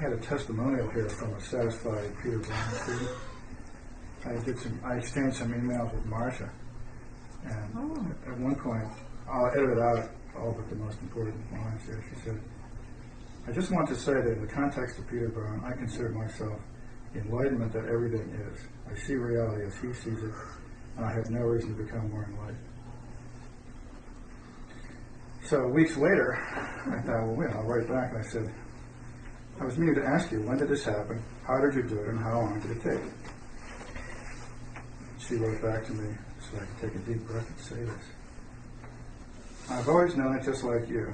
had a testimonial here from a satisfied Peter Brown student. I exchanged some emails with Marcia, and at one point, I'll edit out all but the most important lines here. She said, "I just want to say that in the context of Peter Brown, I consider myself the enlightenment that everything is. I see reality as he sees it, and I have no reason to become more enlightened." So weeks later, I thought, well, I'll write back, and I said, "I was meaning to ask you, when did this happen? How did you do it, and how long did it take?" She wrote back to me so I could take a deep breath and say this. "I've always known it just like you.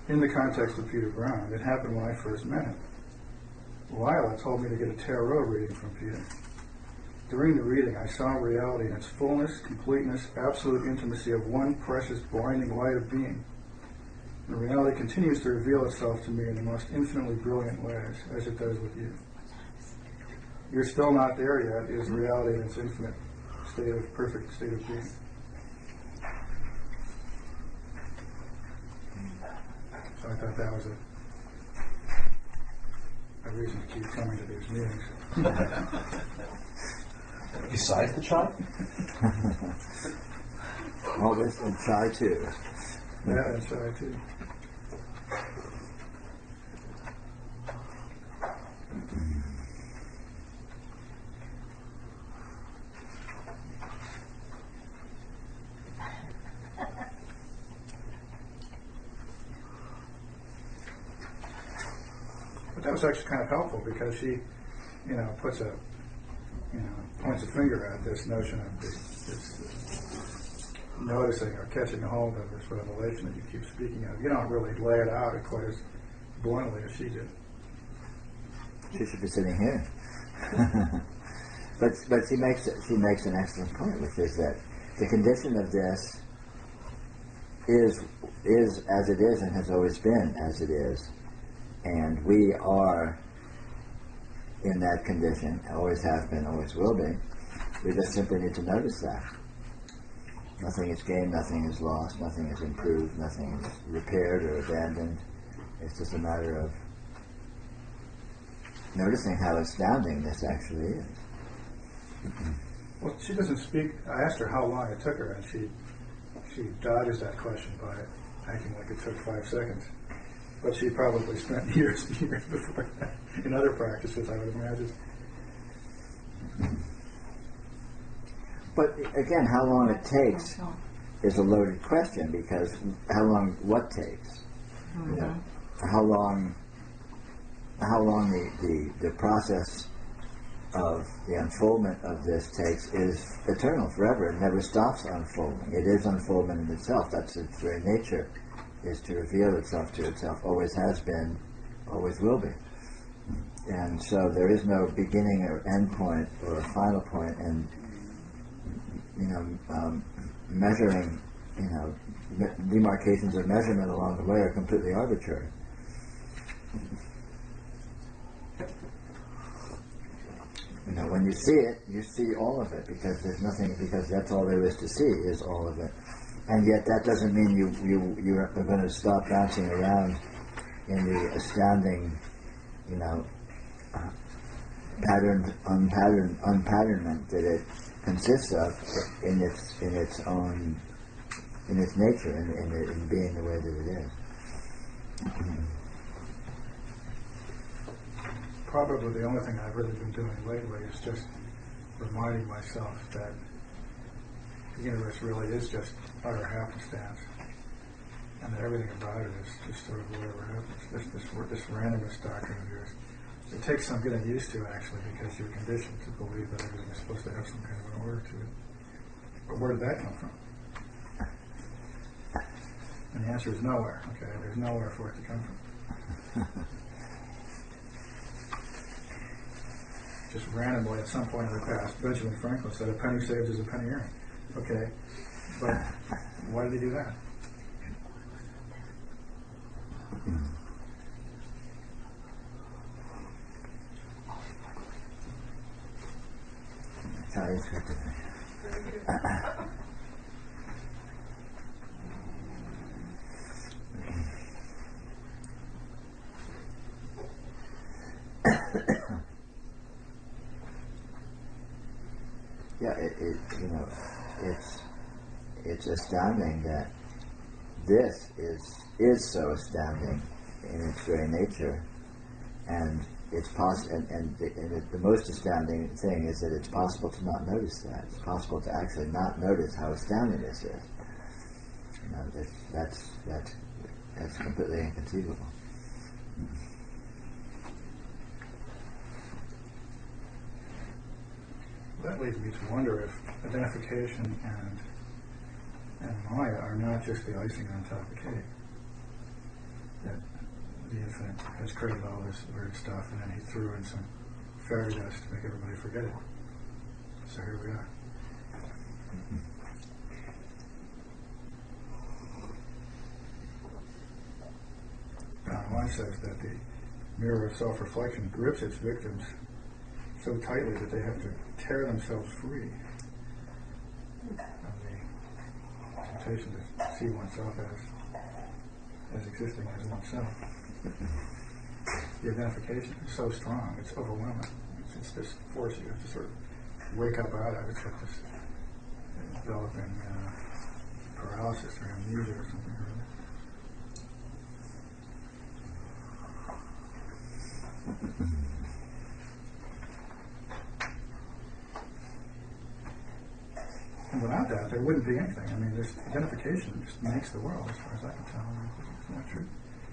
In the context of Peter Brown, it happened when I first met him. Lila told me to get a tarot reading from Peter. During the reading, I saw reality in its fullness, completeness, absolute intimacy of one precious, blinding light of being. And reality continues to reveal itself to me in the most infinitely brilliant ways, as it does with you. You're still not there yet, is reality in its infinite perfect state of being." So I thought that was a reason to keep coming to these meetings. Besides the chai? All this and chai too. Yeah, and chai too. But that was actually kind of helpful because she, points a finger at this notion of this noticing or catching a hold of this revelation that you keep speaking of. You don't really lay it out quite as bluntly as she did. She should be sitting here. but she makes an excellent point, which is that the condition of this is as it is and has always been as it is, and we are in that condition, always have been, always will be. We just simply need to notice that. Nothing is gained, nothing is lost, nothing is improved, nothing is repaired or abandoned. It's just a matter of noticing how astounding this actually is. Well, she doesn't speak. I asked her how long it took her, and she dodges that question by acting like it took 5 seconds. But she probably spent years and years before that in other practices, I would imagine. But again, how long it takes is a loaded question, because how long what takes? Mm-hmm. You know, how long the process of the unfoldment of this takes is eternal, forever. It never stops unfolding. It is unfoldment in itself. That's its very nature, is to reveal itself to itself. Always has been, always will be. And so there is no beginning or end point or a final point, and measuring, demarcations of measurement along the way are completely arbitrary. When you see it, you see all of it, because there's nothing, because that's all there is to see, is all of it. And yet that doesn't mean you're going to stop bouncing around in the astounding, unpatternment that it consists of in its nature, in being the way that it is. Probably the only thing I've really been doing lately is just reminding myself that the universe really is just utter happenstance, and that everything about it is just sort of whatever happens. This randomness doctrine of yours, it takes some getting used to, actually, because you're conditioned to believe that everything is supposed to have some kind of an order to it. But where did that come from? And the answer is nowhere. Okay, there's nowhere for it to come from. Just randomly, at some point in the past, Benjamin Franklin said, "A penny saved is a penny earned." Okay, but why did he do that? it's astounding that this is so astounding in its very nature, and it's the most astounding thing is that it's possible to not notice that. It's possible to actually not notice how astounding this is. You know, that's completely inconceivable. That leads me to wonder if identification and Maya are not just the icing on top of the cake. That the infinite has created all this weird stuff, and then he threw in some fairy dust to make everybody forget it. So here we are. One says that the mirror of self-reflection grips its victims so tightly that they have to tear themselves free of the temptation to see oneself as existing as oneself. The identification is so strong, it's overwhelming. It's this force you have to sort of wake up out of. It's like this developing paralysis or amnesia or something. And without that, there wouldn't be anything. I mean, this identification just makes the world, as far as I can tell. It's not true.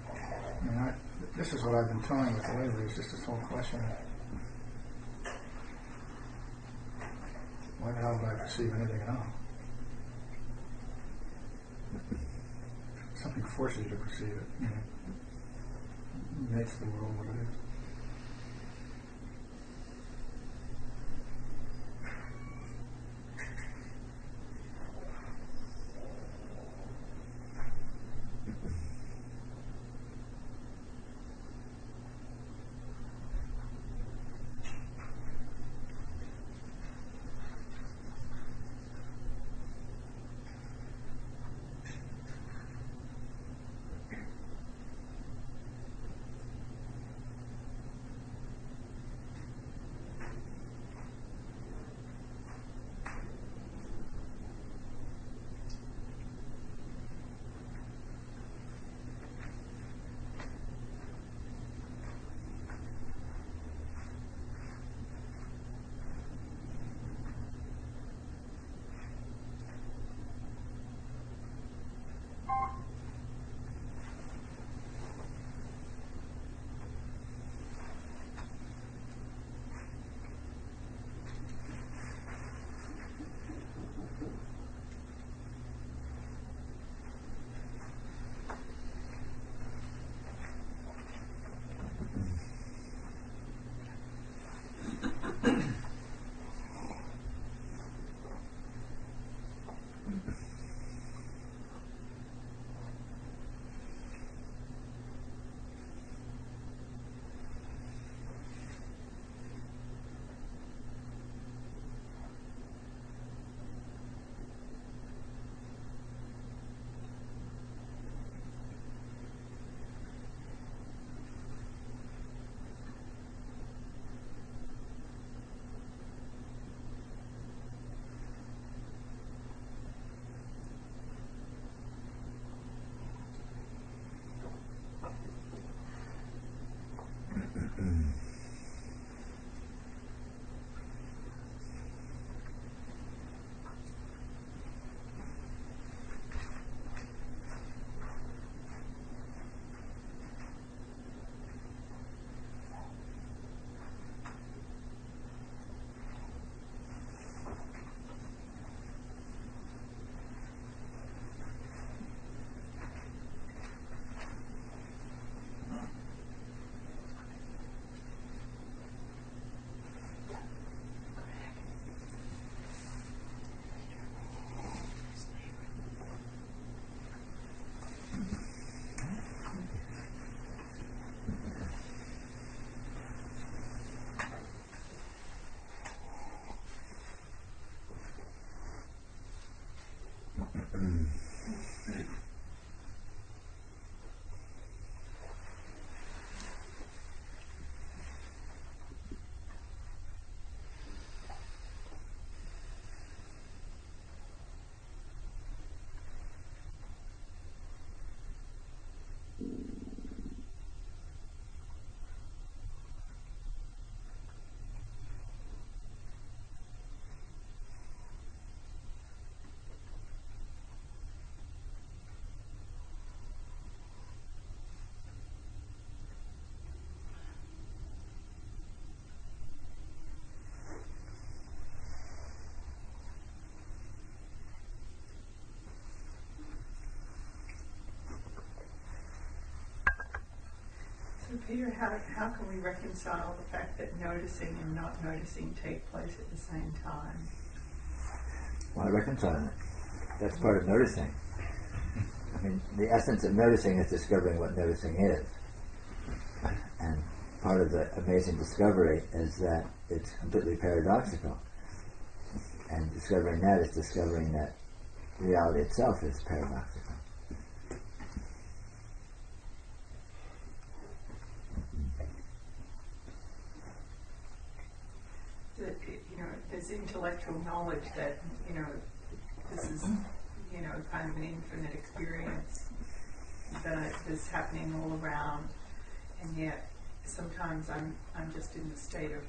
I mean, this is what I've been toying with lately. It's just this whole question of why the hell would I perceive anything at all? Something forces you to perceive it. You know, it makes the world what it is. So Peter, how can we reconcile the fact that noticing and not noticing take place at the same time? Well, I reconcile it. That's part of noticing. I mean, the essence of noticing is discovering what noticing is. And part of the amazing discovery is that it's completely paradoxical. And discovering that is discovering that reality itself is paradoxical. That, there's intellectual knowledge that, this is, kind of an infinite experience that is happening all around, and yet sometimes I'm just in the state of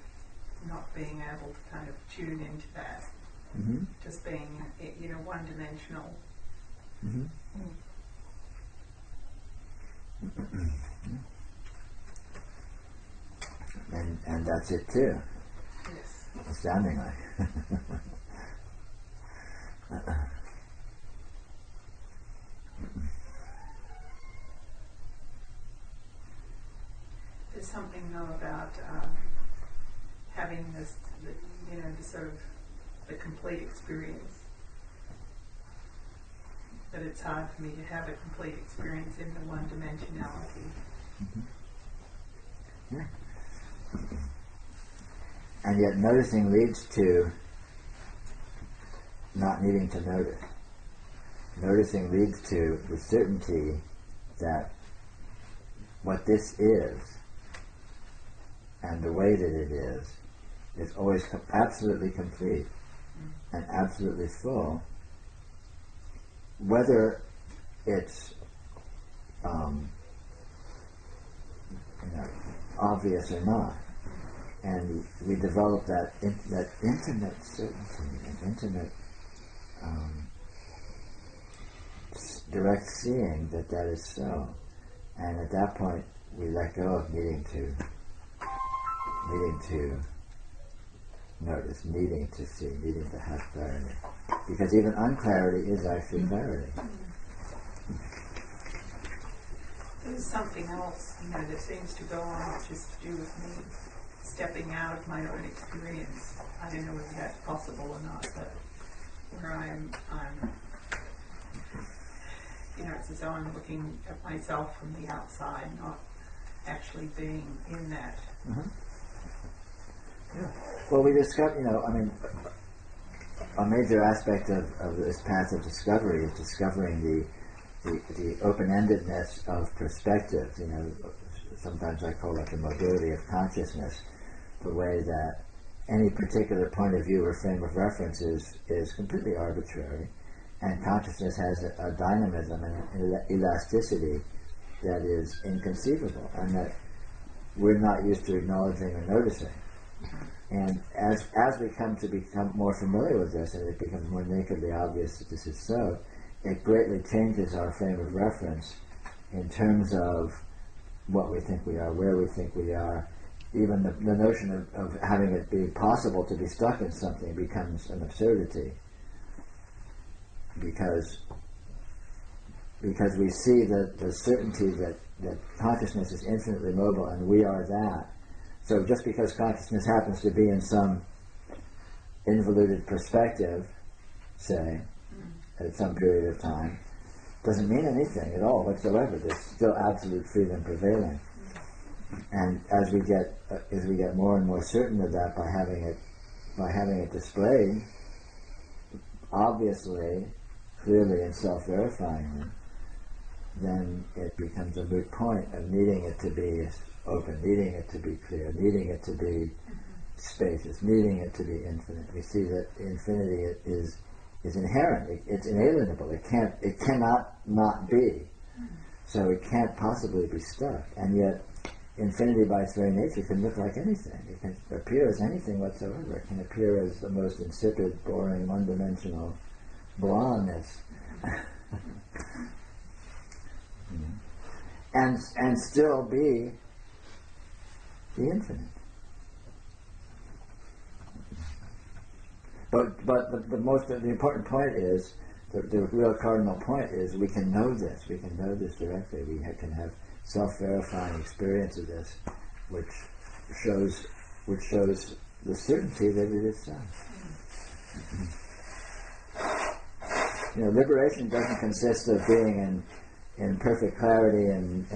not being able to kind of tune into that, just being, one-dimensional. And that's it too. Yes. Astoundingly. There's something though about having this, the sort of the complete experience. That it's hard for me to have a complete experience in the one-dimensionality. Yeah. And yet noticing leads to not needing to notice. Noticing leads to the certainty that what this is and the way that it is always absolutely complete and absolutely full, whether it's obvious or not. And we develop that intimate certainty and intimate direct seeing that is so. And at that point, we let go of needing to notice, needing to see, needing to have clarity. Because even unclarity is actually clarity. There's something else, that seems to go on, which is to do with me stepping out of my own experience. I don't know whether that's possible or not, but where I'm it's as though I'm looking at myself from the outside, not actually being in that. Yeah. Well, we discover, a major aspect of this path of discovery is discovering the open-endedness of perspective. Sometimes I call it the mobility of consciousness, the way that any particular point of view or frame of reference is completely arbitrary, and consciousness has a dynamism and an elasticity that is inconceivable, and that we're not used to acknowledging or noticing. And as we come to become more familiar with this, and it becomes more nakedly obvious that this is so, it greatly changes our frame of reference in terms of what we think we are, where we think we are. Even the notion of having it be possible to be stuck in something becomes an absurdity, because we see the certainty that consciousness is infinitely mobile and we are that. So just because consciousness happens to be in some involuted perspective, say, at some period of time, doesn't mean anything at all whatsoever. There's still absolute freedom prevailing. And as we get more and more certain of that by having it displayed, obviously, clearly and self-verifyingly, then it becomes a moot point of needing it to be open, needing it to be clear, needing it to be spacious, needing it to be infinite. We see that infinity is inherent. It's inalienable. It cannot not be. So it can't possibly be stuck. And yet, infinity by its very nature can look like anything. It can appear as anything whatsoever. It can appear as the most insipid, boring, one-dimensional blondness. And still be the infinite. But the important point is, the real cardinal point is, we can know this. We can know this directly. We can have self-verifying experience of this, which shows the certainty that it is so. Liberation doesn't consist of being in perfect clarity and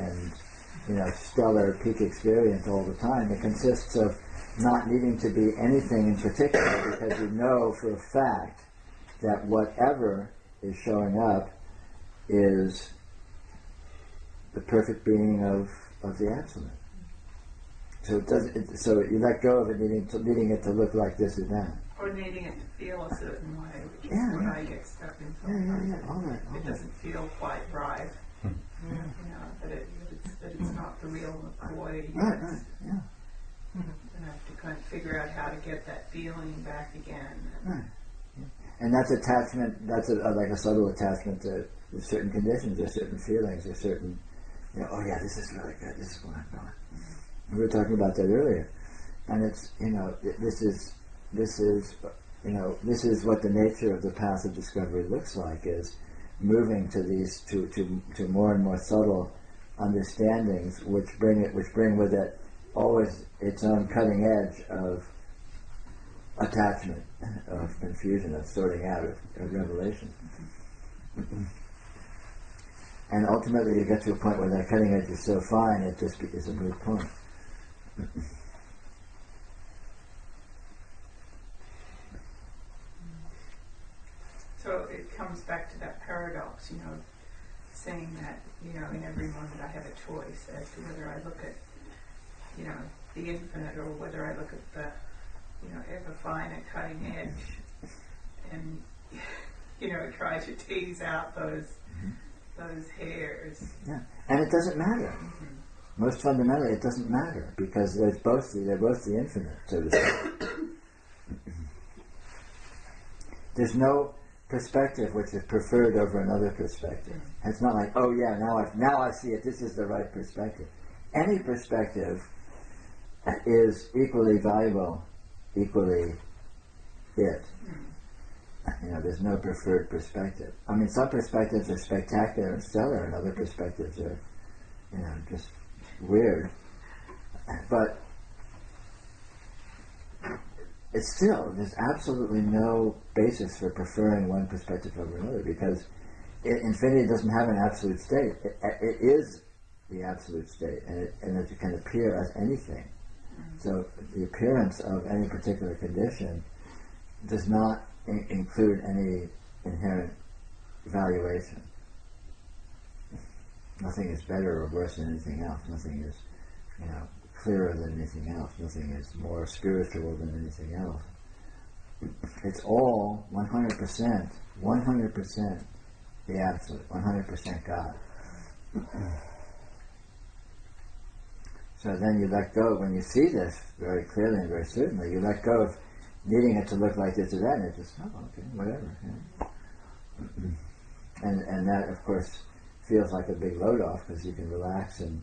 stellar peak experience all the time. It consists of not needing to be anything in particular, because you know for a fact that whatever is showing up is the perfect being of the Absolute. So so you let go of it needing it to look like this or that. Or needing it to feel a certain way, which is what I get stuck in sometimes. All right. It doesn't feel quite right. That it's not the real McCoy. Right. Yeah. And I have to kind of figure out how to get that feeling back again. Right. And that's attachment. That's like a subtle attachment to certain conditions, or certain feelings, or certain. Oh yeah, this is really good. This is what I'm doing. We were talking about that earlier, and it's this is what the nature of the path of discovery looks like, is moving to these to more and more subtle understandings, which bring with it always its own cutting edge of attachment, of confusion, of sorting out, of revelation. And ultimately you get to a point where that cutting edge is so fine it just is a moot point. So it comes back to that paradox, saying that, in every moment I have a choice as to whether I look at, the infinite, or whether I look at the, ever finer cutting edge, and, try to tease out those hairs. Yeah, and it doesn't matter. Mm-hmm. Most fundamentally, it doesn't matter, because they're both the infinite, so to speak. There's no perspective which is preferred over another perspective. And it's not like, oh yeah, now I see it. This is the right perspective. Any perspective is equally valuable, equally it. There's no preferred perspective. I mean, some perspectives are spectacular and stellar, and other perspectives are, just weird. But it's still, there's absolutely no basis for preferring one perspective over another, because infinity doesn't have an absolute state. It is the absolute state, and it can appear as anything. So the appearance of any particular condition does not include any inherent valuation. Nothing is better or worse than anything else. Nothing is, clearer than anything else. Nothing is more spiritual than anything else. It's all 100% the Absolute, 100% God. So then you let go, when you see this very clearly and very certainly, you let go of needing it to look like this or that, and it just, okay, whatever. And that, of course, feels like a big load off, because you can relax and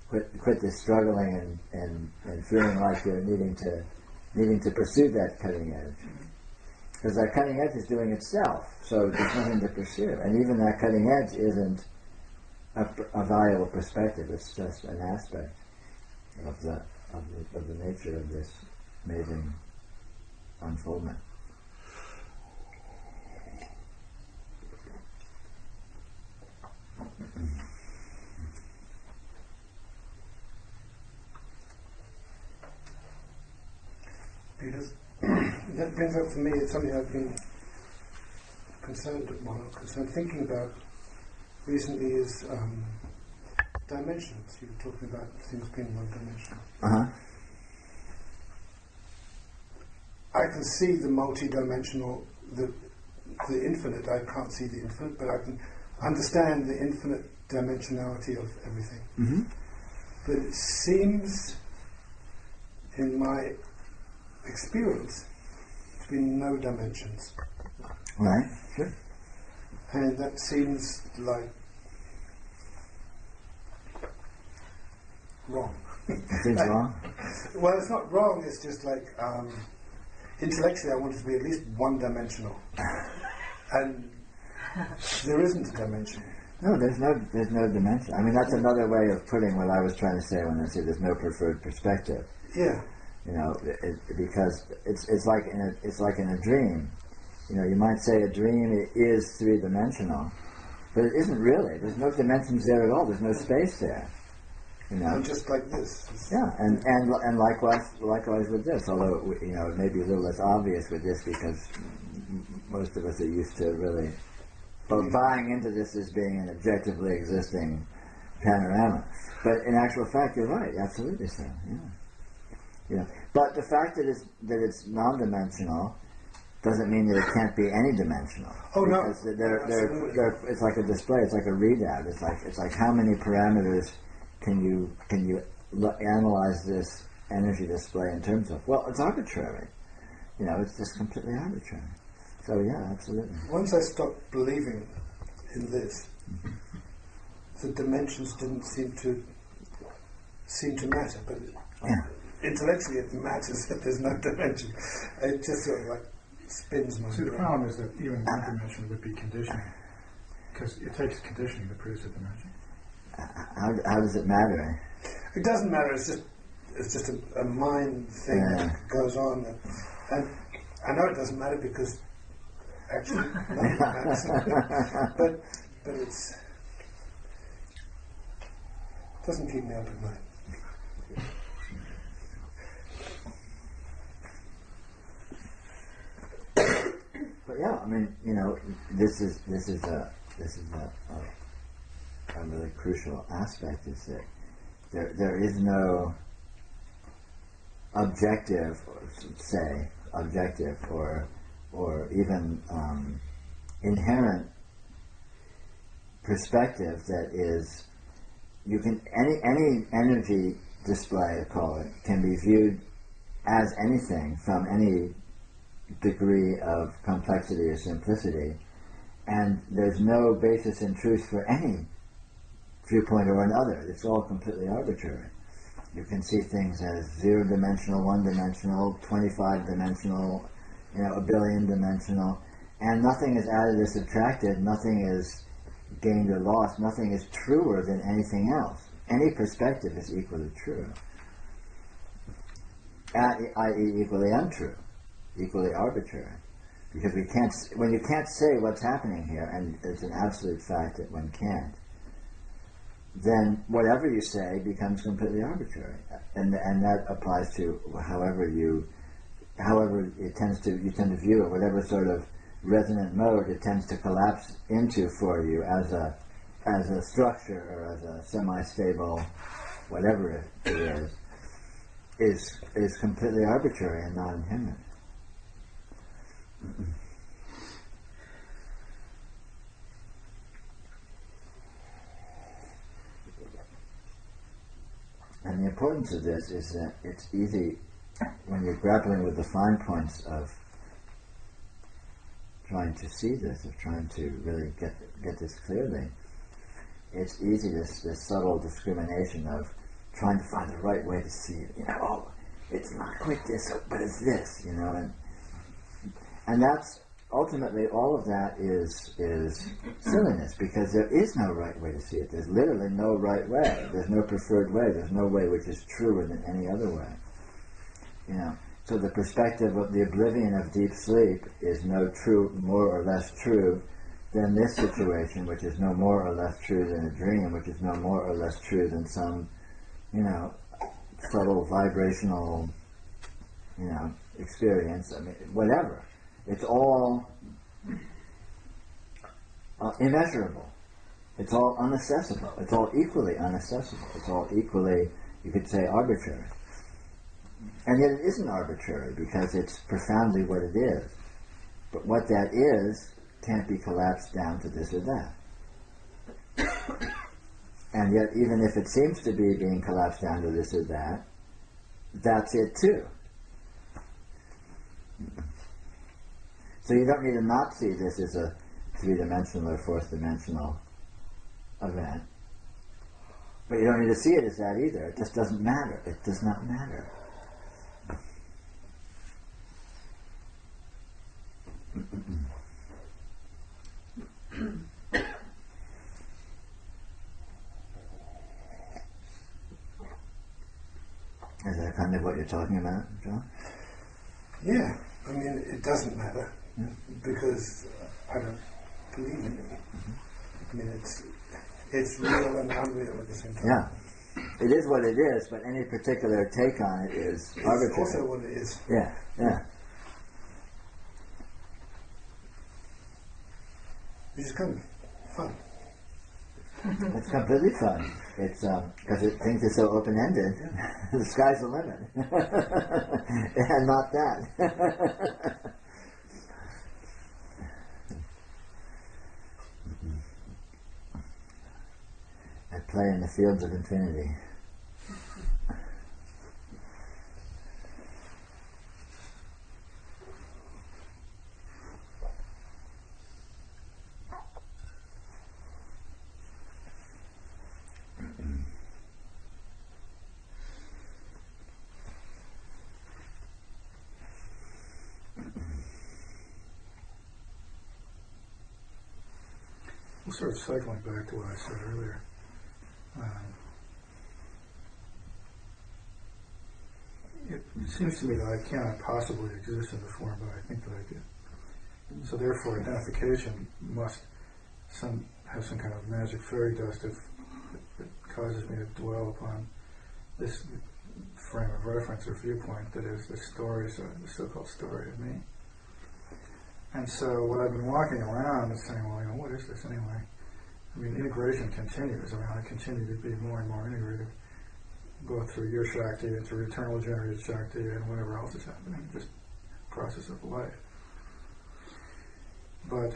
quit this struggling and feeling like you're needing to pursue that cutting edge. Because that cutting edge is doing itself, so there's nothing to pursue. And even that cutting edge isn't a valuable perspective, it's just an aspect of the nature of this amazing unfoldment. Because that brings up for me, it's something I've been concerned thinking about recently, is dimensions. You were talking about things being one-dimensional. Uh-huh. I can see the multi-dimensional, the infinite. I can't see the infinite, but I can understand the infinite dimensionality of everything. Mm-hmm. But it seems, in my experience, to be no dimensions. Right, sure. And that seems like wrong. Seems wrong? Well, it's not wrong, it's just like intellectually I want it to be at least one-dimensional. And there isn't a dimension. No, there's no dimension. I mean, that's another way of putting what I was trying to say when I say there's no preferred perspective. Yeah. You know, because it's like in a dream. You know, you might say a dream is three-dimensional, but it isn't really. There's no dimensions there at all. There's no space there. You know, And just like this. yeah, and likewise with this. Although you know, it may be a little less obvious with this because most of us are used to really buying into this as being an objectively existing panorama. But in actual fact, you're right. Absolutely so. Yeah. Yeah. But the fact that it's non-dimensional doesn't mean that it can't be any dimensional. Oh no! Because it's like a display. It's like a readout. It's like how many parameters can you analyze this energy display in terms of? Well, it's arbitrary. You know, it's just completely arbitrary. So yeah, absolutely. Once I stopped believing in this, the dimensions didn't seem to matter. But intellectually, it matters that there's no dimension. It just sort of like spins my See, the brain. problem is that even one dimension would be conditioning, because it takes conditioning to produce a dimension. How does it matter? It doesn't matter. It's just a mind thing that goes on, and I know it doesn't matter because actually nothing matters. but it doesn't keep me up at night. But yeah, I mean, you know, this is a really crucial aspect, is that there is no objective or even inherent perspective that is, you can, any energy display, I call it, can be viewed as anything from any degree of complexity or simplicity, and there's no basis in truth for any viewpoint or another. It's all completely arbitrary. You can see things as zero-dimensional, one-dimensional, 25-dimensional, you know, a billion-dimensional, and nothing is added or subtracted, nothing is gained or lost, nothing is truer than anything else. Any perspective is equally true, i.e. equally untrue, equally arbitrary. Because when you can't say what's happening here, and it's an absolute fact that one can't, then whatever you say becomes completely arbitrary, and that applies to however you tend to view it, whatever sort of resonant mode it tends to collapse into for you as a structure or as a semi-stable whatever it is completely arbitrary and not inherent. And the importance of this is that it's easy when you're grappling with the fine points of trying to see this, of trying to really get this clearly. It's easy, this subtle discrimination of trying to find the right way to see it. You know, oh, it's not quite this, but it's this. You know, and that's ultimately, all of that is silliness, because there is no right way to see it. There's literally no right way. There's no preferred way. There's no way which is truer than any other way. You know, so the perspective of the oblivion of deep sleep is no more or less true than this situation, which is no more or less true than a dream, which is no more or less true than some, you know, subtle vibrational, you know, experience. I mean, whatever. It's all immeasurable. It's all unaccessible. It's all equally unaccessible. It's all equally, you could say, arbitrary. And yet it isn't arbitrary, because it's profoundly what it is. But what that is can't be collapsed down to this or that. And yet, even if it seems to be being collapsed down to this or that, that's it too. So you don't need to not see this as a three-dimensional or fourth-dimensional event. But you don't need to see it as that either. It just doesn't matter. It does not matter. Is that kind of what you're talking about, John? Yeah, I mean, it doesn't matter because I don't believe in it. I mean, it's real and unreal at the same time. Yeah. It is what it is, but any particular take on it is arbitrary. It's also what it is. Yeah, yeah. Which is kind of fun. It's completely fun. It's because things are so open-ended. The sky's the limit, and not that. I play in the fields of infinity. Well, sort of cycling back to what I said earlier. It seems to me that I cannot possibly exist in the form that I think that I do. So therefore, identification must have some kind of magic fairy dust that causes me to dwell upon this frame of reference or viewpoint that is the story, the so-called story of me. And so what I've been walking around is saying, well, what is this anyway? I mean, integration continues. I mean, I continue to be more and more integrated, both through your Shakti and through eternal generated Shakti and whatever else is happening, just process of life. But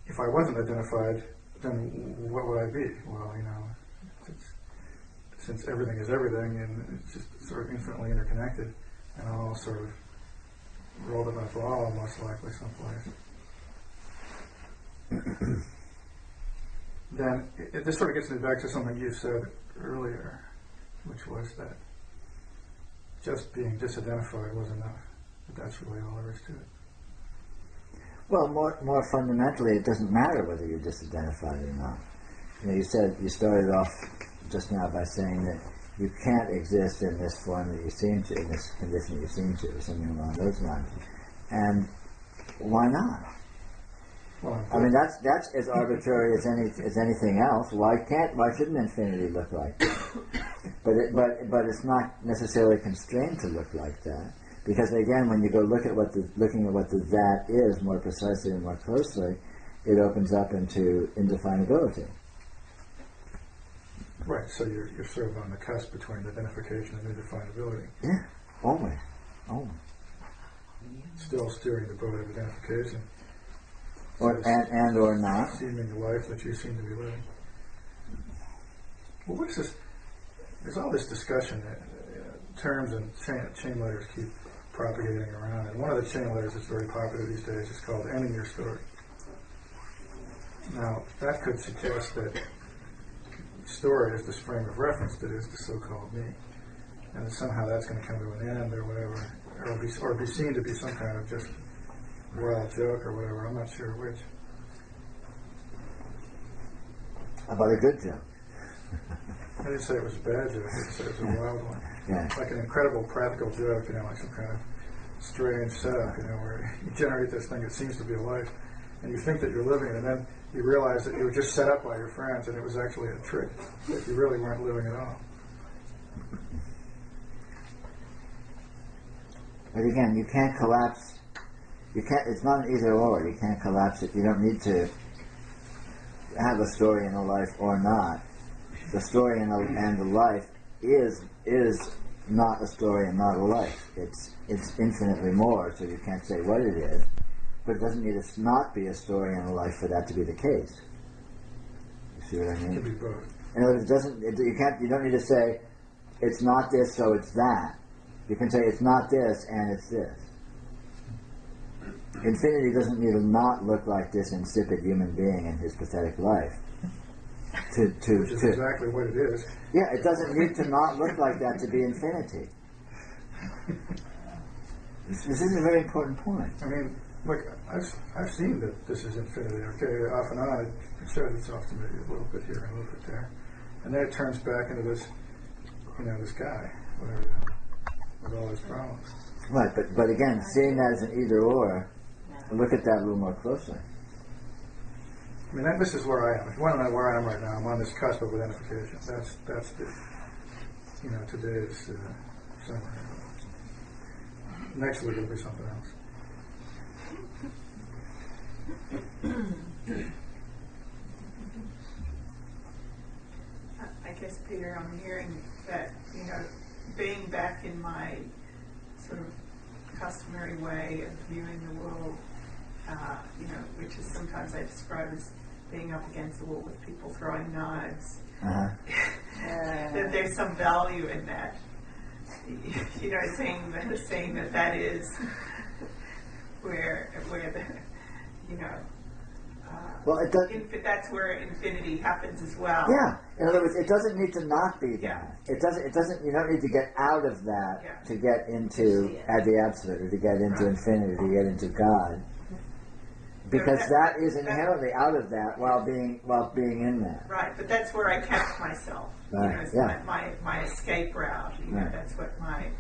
if I wasn't identified, then what would I be? Well, since everything is everything and it's just sort of infinitely interconnected and all sort of rolled up in a ball most likely someplace, then this sort of gets me back to something you said earlier, which was that just being disidentified was enough. That's really all there is to it. Well, more fundamentally, it doesn't matter whether you're disidentified or not. You said, you started off just now by saying that you can't exist in this form that you seem to, in this condition that you seem to, or something along those lines. And why not? Well, I mean, that's as arbitrary as anything else. Why shouldn't infinity look like that? But it's not necessarily constrained to look like that. Because again, when you go looking at what the that is more precisely and more closely, it opens up into indefinability. Right, so you're sort of on the cusp between identification and indefinability. Yeah, always. Still steering the boat of identification. Or not. Seeming the life that you seem to be living. Well, what is this? There's all this discussion, terms and chain letters keep propagating around, and one of the chain letters that's very popular these days is called ending your story. Now, that could suggest that story is this frame of reference that is the so-called me, and that somehow that's going to come to an end or whatever, or be seen to be some kind of just royal joke or whatever. I'm not sure which. How about a good joke? I didn't say it was a bad joke. I just said it was a wild one. Yeah. Like an incredible practical joke, like some kind of strange setup, where you generate this thing that seems to be a life, and you think that you're living it, and then you realize that you were just set up by your friends, and it was actually a trick, that you really weren't living at all. But again, you can't collapse. It's not an either or. You can't collapse it. You don't need to have a story in a life or not. The story and the life is not a story and not a life. It's infinitely more, so you can't say what it is. But it doesn't need to not be a story and a life for that to be the case. You see what I mean? It could be both. In other words, you don't need to say it's not this, so it's that. You can say it's not this and it's this. Infinity doesn't need to not look like this insipid human being in his pathetic life. Which is exactly what it is. Yeah, it doesn't need to not look like that to be infinity. This is a very important point. I mean, Like, I've seen that this is infinity, okay, off and on, it shows itself to me a little bit here and a little bit there. And then it turns back into this, this guy, whatever, with all his problems. Right, but again, seeing that as an either or, look at that a little more closely. I mean, this is where I am. If you want to know where I am right now, I'm on this cusp of identification. That's the, today's summary. Next week it'll be something else. I guess, Peter, I'm hearing that, being back in my sort of customary way of viewing the world, which is sometimes I describe as being up against the wall with people throwing knives, that there's some value in that. Saying that is where the, well, it does. That's where infinity happens as well. Yeah. In other words, it doesn't need to not be that. Yeah. It doesn't. You don't need to get out of that to get into the absolute, or to get into infinity, to get into God. Because that is inherently out of that while being in that. Right, but that's where I catch myself. Right. My escape route. Right. That's what my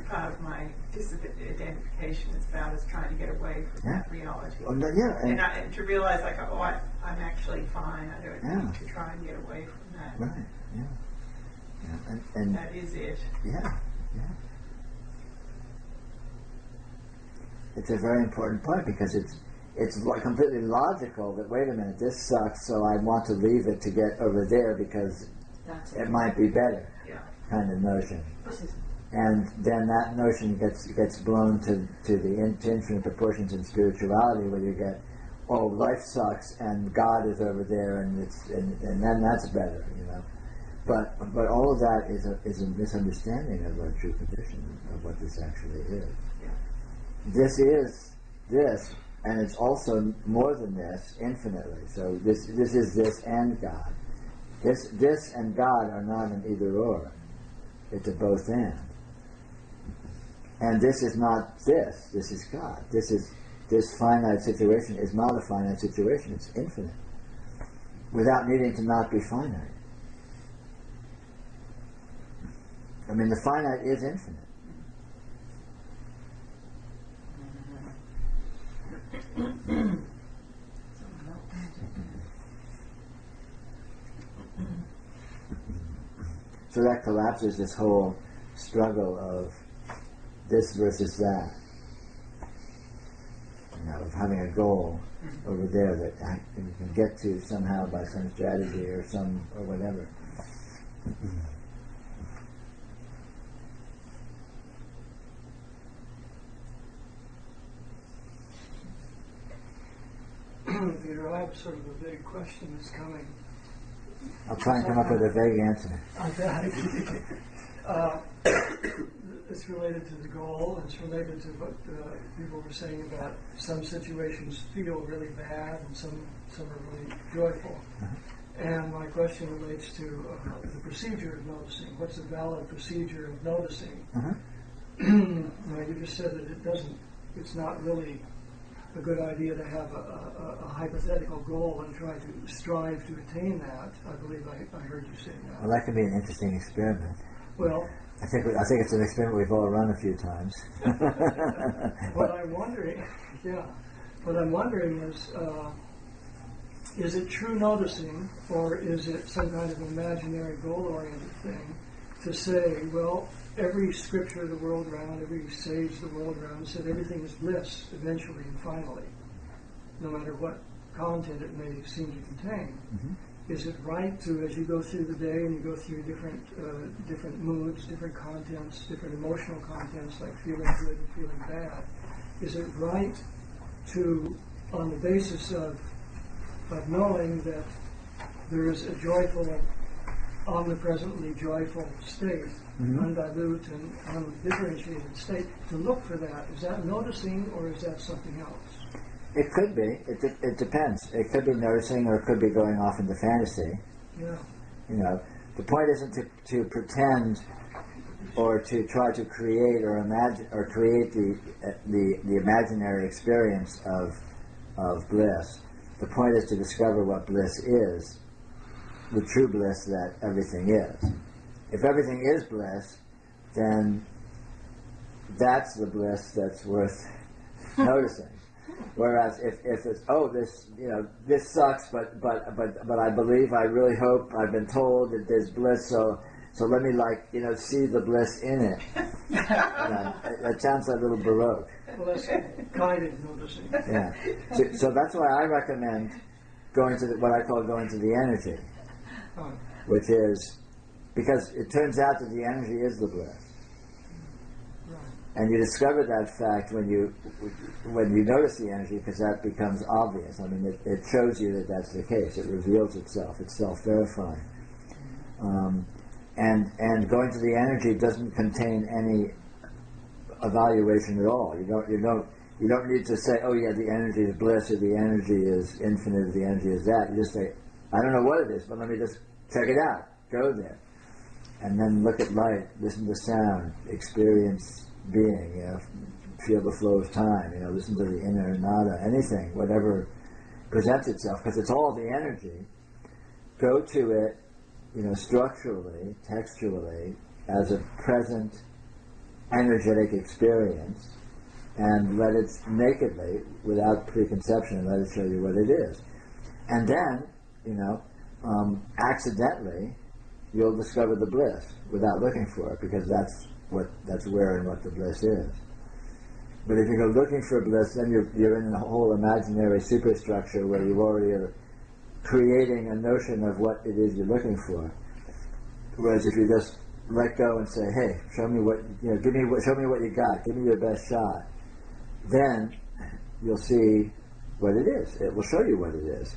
part of my disidentification is about, is trying to get away from that reality. Oh, no, and to realize, like, I'm actually fine. I don't need to try and get away from that. Right. Yeah. And that is it. Yeah. It's a very important point, because it's completely logical that, wait a minute, this sucks, so I want to leave it to get over there because it might be better, kind of notion. And then that notion gets blown to infinite proportions in spirituality, where you get, life sucks and God is over there, and then that's better, But all of that is a misunderstanding of our true condition, of what this actually is. This is this. And it's also more than this, infinitely. So this is this and God. This and God are not an either or. It's a both and. And this is not this. This is God. This finite situation is not a finite situation. It's infinite, without needing to not be finite. I mean, the finite is infinite. So that collapses this whole struggle of this versus that, of having a goal over there that you can get to somehow by some strategy or whatever. Peter, I have sort of a vague question that's coming. I'll try and come up with a vague answer. It's related to the goal, and it's related to what people were saying about some situations feel really bad and some are really joyful. And my question relates to the procedure of noticing. What's a valid procedure of noticing? You just said that it's not really a good idea to have a hypothetical goal and try to strive to attain that. I believe I heard you say that. Well, that could be an interesting experiment. Well, I think it's an experiment we've all run a few times. What I'm wondering is it true noticing, or is it some kind of imaginary goal-oriented thing to say, well, every scripture of the world around, every sage of the world around said everything is bliss eventually and finally, no matter what content it may seem to contain. Is it right to, as you go through the day and you go through different moods, different contents, different emotional contents, like feeling good and feeling bad, is it right to, on the basis of knowing that there is a joyful, omnipresently joyful state, undilute and undifferentiated state, to look for that? Is that noticing, or is that something else? It could be. It depends. It could be noticing, or it could be going off into fantasy. Yeah. The point isn't to pretend or to try to create or imagine or create the imaginary experience of bliss. The point is to discover what bliss is, the true bliss that everything is. If everything is bliss, then that's the bliss that's worth noticing. Whereas if it's this sucks, but I believe, I really hope, I've been told that there's bliss, so let me see the bliss in it. That sounds a little baroque. Well, that's guided noticing. Yeah. So that's why I recommend going to what I call going to the energy, which is because it turns out that the energy is the bliss. And you discover that fact when you notice the energy, because that becomes obvious. I mean, it shows you that that's the case. It reveals itself. It's self-verifying. And going to the energy doesn't contain any evaluation at all. You don't need to say, oh yeah, the energy is bliss, or the energy is infinite, or the energy is that. You just say, I don't know what it is, but let me just check it out. Go there, and then look at light, listen to sound, experience being, feel the flow of time, listen to the inner nada, anything, whatever presents itself, because it's all the energy. Go to it, structurally, textually, as a present energetic experience, and let it nakedly, without preconception, let it show you what it is. And then, accidentally, you'll discover the bliss without looking for it, because that's where and what the bliss is. But if you go looking for bliss, then you're in a whole imaginary superstructure where you already are creating a notion of what it is you're looking for. Whereas if you just let go and say, hey, show me what you got, give me your best shot, then you'll see what it is. It will show you what it is.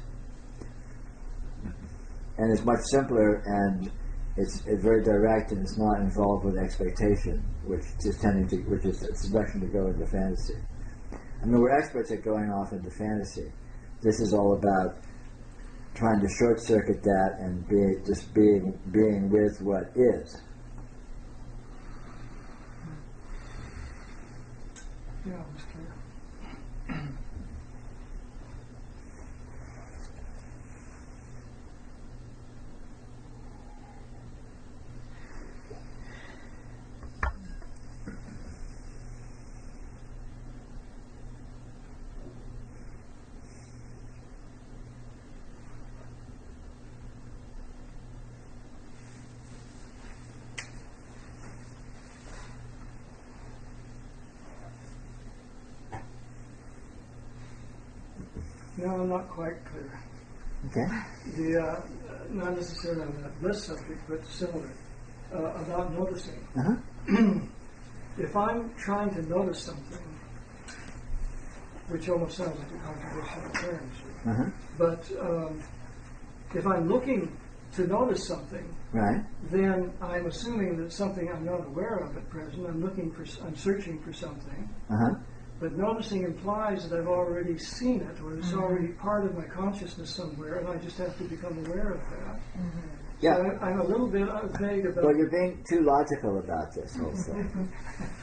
And it's much simpler, and it's very direct, and it's not involved with expectation, which is a selection to go into fantasy. I mean, we're experts at going off into fantasy. This is all about trying to short circuit that and being with what is. Yeah, it's clear. No, I'm not quite clear. Okay. Not necessarily on that bliss subject, but similar, about noticing. Uh-huh. If I'm trying to notice something, which almost sounds like a contradiction of terms, Uh-huh. but if I'm looking to notice something, Right. then I'm assuming that something I'm not aware of at present. I'm searching for something. Uh-huh. But noticing implies that I've already seen it, or it's already part of my consciousness somewhere, and I just have to become aware of that. Yeah. So I'm a little bit vague about. Well, you're being too logical about this whole thing.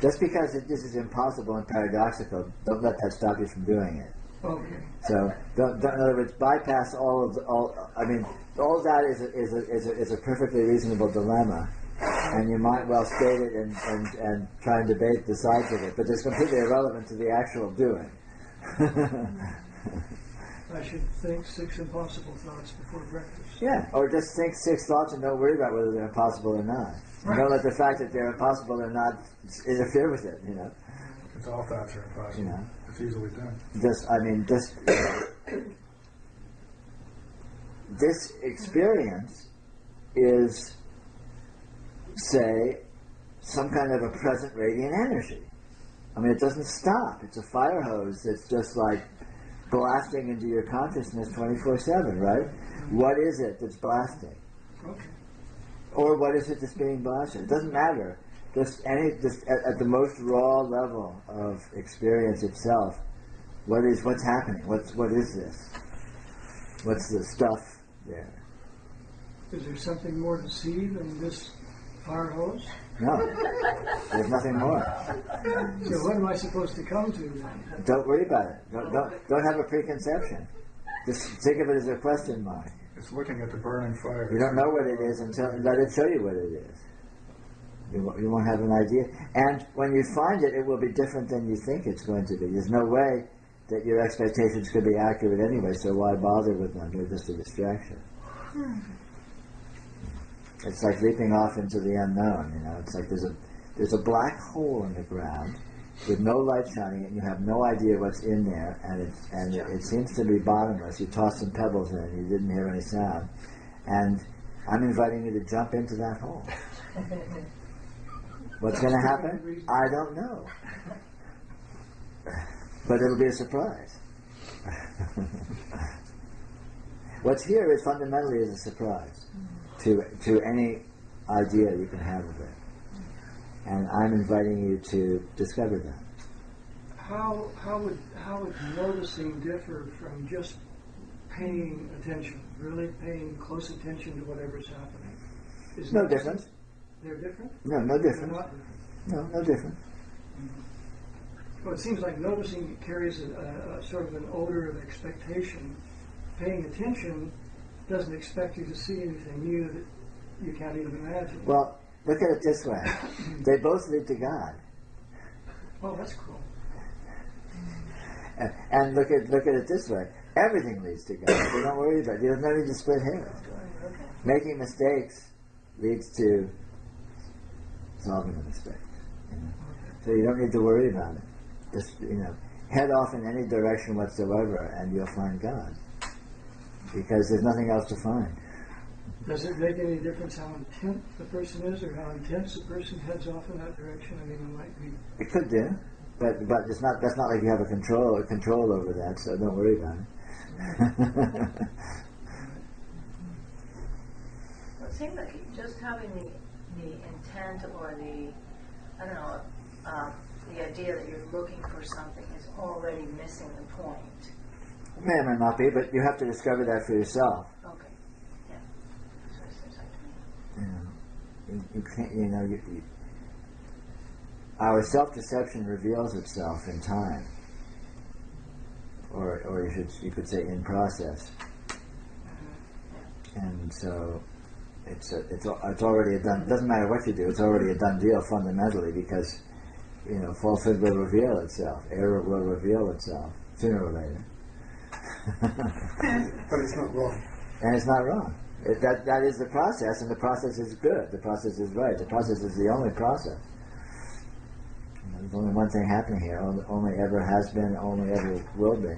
Just because this is impossible and paradoxical, don't let that stop you from doing it. Okay. So, in other words, bypass all that is a perfectly reasonable dilemma, and you might well state it and try and debate the sides of it, but it's completely irrelevant to the actual doing. I should think 6 impossible thoughts before breakfast. Yeah, or just think 6 thoughts and don't worry about whether they're impossible or not. Right. Don't let the fact that they're impossible or not interfere with it, It's all thoughts are impossible. It's easily done. This experience is, say, some kind of a present radiant energy. I mean, it doesn't stop. It's a fire hose that's just like blasting into your consciousness 24/7, right? What is it that's blasting? Okay. Or what is it that's being blasted? It doesn't matter. Just at the most raw level of experience itself, what's happening? What is this? What's the stuff there? Is there something more to see than this Fire hose? No, there's nothing more. So what am I supposed to come to then? Don't worry about it. Don't have a preconception. Just think of it as a question mark. It's looking at the burning fire. You don't know what it is until let it show you what it is. You won't have an idea. And when you find it, it will be different than you think it's going to be. There's no way that your expectations could be accurate anyway, so why bother with them? They're just a distraction. It's like leaping off into the unknown, you know. It's like there's a black hole in the ground with no light shining, and you have no idea what's in there, and it seems to be bottomless. You toss some pebbles in, and you didn't hear any sound. And I'm inviting you to jump into that hole. What's going to happen? I don't know. But it'll be a surprise. What's here is fundamentally is a surprise to any idea you can have of it. And I'm inviting you to discover that. How would noticing differ from just paying attention, really paying close attention to whatever's happening? Is No noticing- difference. They're different? No, no They're difference. not different. No difference. Well, it seems like noticing carries a sort of an odor of expectation. Paying attention doesn't expect you to see anything new that you can't even imagine. Well, look at it this way. They both lead to God. Oh, that's cool. And look at it this way. Everything leads to God. So don't worry about it. There's no need to split hairs. Making mistakes leads to solving a mistake. You know? So you don't need to worry about it. Just, head off in any direction whatsoever and you'll find God. Because there's nothing else to find. Does it make any difference how intent the person is or how intense the person heads off in that direction? I mean, it might be... It could do. But it's not. That's not like you have a control over that, so don't worry about it. Well, it seems like just having the intent or the idea that you're looking for something is already missing the point. May or may not be, but you have to discover that for yourself. Okay. Yeah. That's what it seems like to me. You can't. Our self-deception reveals itself in time, or you could say in process, and so it's already a done. It doesn't matter what you do; it's already a done deal fundamentally because falsehood will reveal itself, error will reveal itself sooner or later. But it's not wrong. And it's not wrong. That is the process, and the process is good. The process is right. The process is the only process. There's only one thing happening here. Only ever has been. Only ever will be.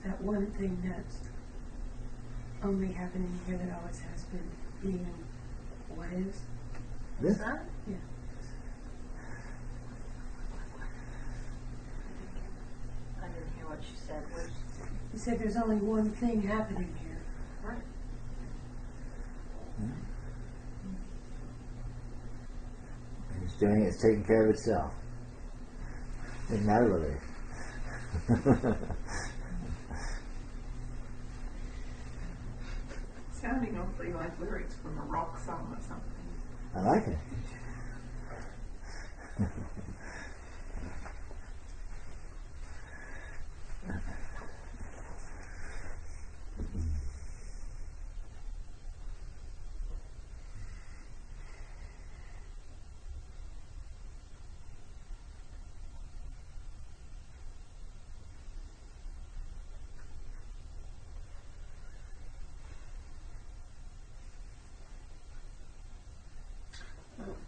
That one thing that's only happening here that always has been being what is? This? That? Yeah. I didn't hear what she said. You said there's only one thing happening here. Right. It's taking care of itself. Doesn't matter what it is. Sounding awfully like lyrics from a rock song or something. I like it.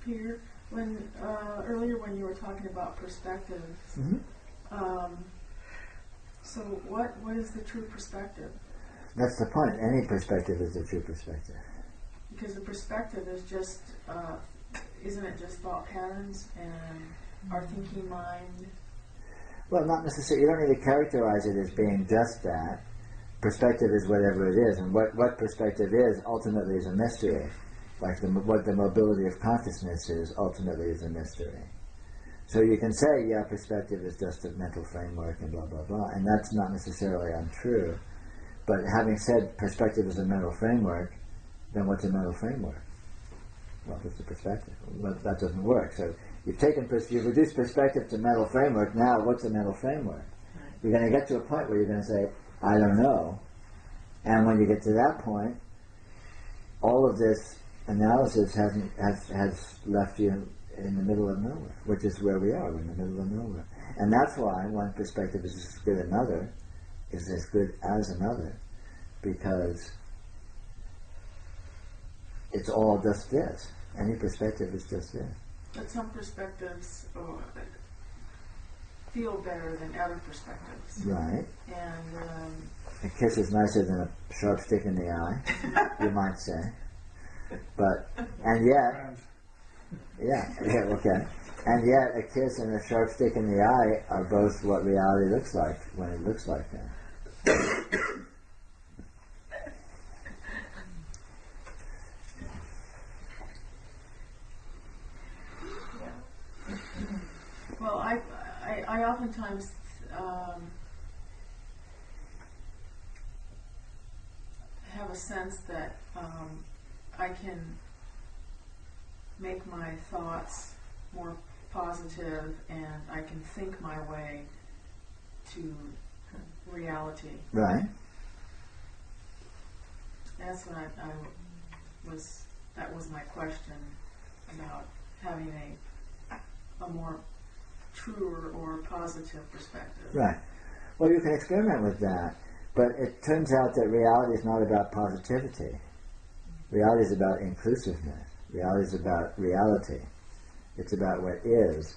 Peter, earlier when you were talking about perspective, so what is the true perspective? That's the point. Any perspective is a true perspective. Because the perspective is just isn't it just thought patterns and our thinking mind? Well, not necessarily. You don't need to characterize it as being just that. Perspective is whatever it is, and what perspective is ultimately is a mystery. Like what the mobility of consciousness is ultimately is a mystery. So you can say, yeah, perspective is just a mental framework and blah, blah, blah, and that's not necessarily untrue. But having said perspective is a mental framework, then what's a mental framework? Well, what's the perspective? Well, that doesn't work. So you've reduced perspective to mental framework. Now, what's a mental framework? You're going to get to a point where you're going to say, I don't know. And when you get to that point, all of this analysis has left you in the middle of nowhere, which is where we are. We're in the middle of nowhere. And that's why one perspective is as good as another, because it's all just this. Any perspective is just this. But some perspectives feel better than other perspectives. Right. And a kiss is nicer than a sharp stick in the eye, you might say. But, and yet, okay. And yet, a kiss and a sharp stick in the eye are both what reality looks like when it looks like that. well, I oftentimes have a sense that I can make my thoughts more positive, and I can think my way to reality. Right. That's what that was my question about having a more truer or positive perspective. Right. Well, you can experiment with that, but it turns out that reality is not about positivity. Reality is about inclusiveness. Reality is about reality. It's about what is,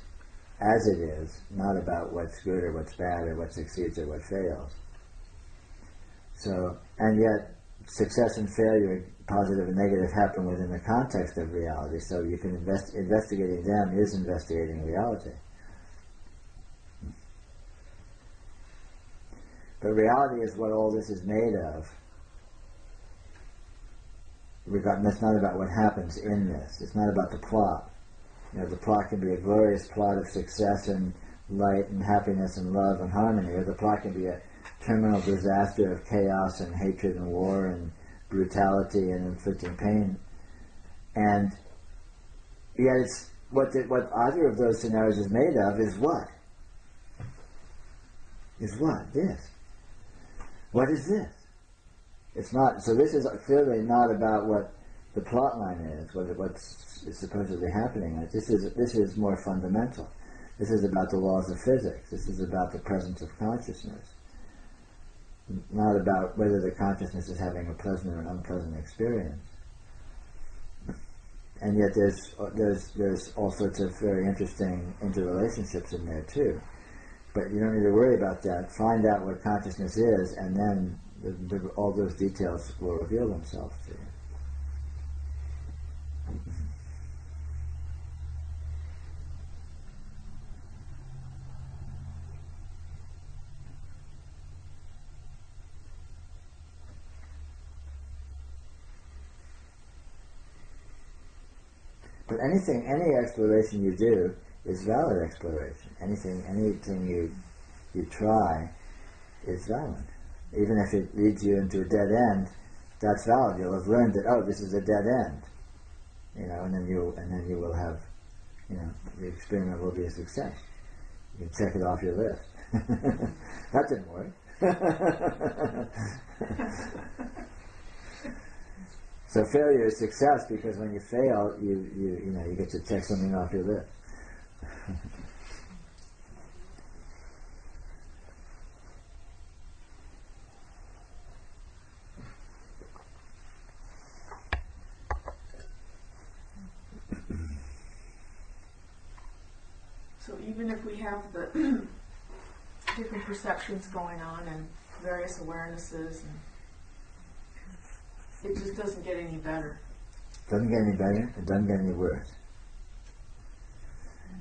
as it is, not about what's good or what's bad or what succeeds or what fails. So, and yet, success and failure, positive and negative, happen within the context of reality. So you can investigating them is investigating reality. But reality is what all this is made of. It's not about what happens in this. It's not about the plot. You know, the plot can be a glorious plot of success and light and happiness and love and harmony, or the plot can be a terminal disaster of chaos and hatred and war and brutality and inflicting pain. And yet it's what either of those scenarios is made of is what? Is what? This. What is this? It's not. So this is clearly not about what the plot line is, what's supposedly happening. This is more fundamental. This is about the laws of physics. This is about the presence of consciousness, not about whether the consciousness is having a pleasant or an unpleasant experience. And yet there's all sorts of very interesting interrelationships in there too. But you don't need to worry about that. Find out what consciousness is, and then all those details will reveal themselves to you. But any exploration you do is valid exploration. Anything you try is valid. Even if it leads you into a dead end, that's valid. You'll have learned that, this is a dead end. And then you will have, the experiment will be a success. You can check it off your list. That didn't work. So failure is success, because when you fail, you get to check something off your list. So even if we have the different perceptions going on and various awarenesses, it just doesn't get any better. Doesn't get any better. It doesn't get any worse.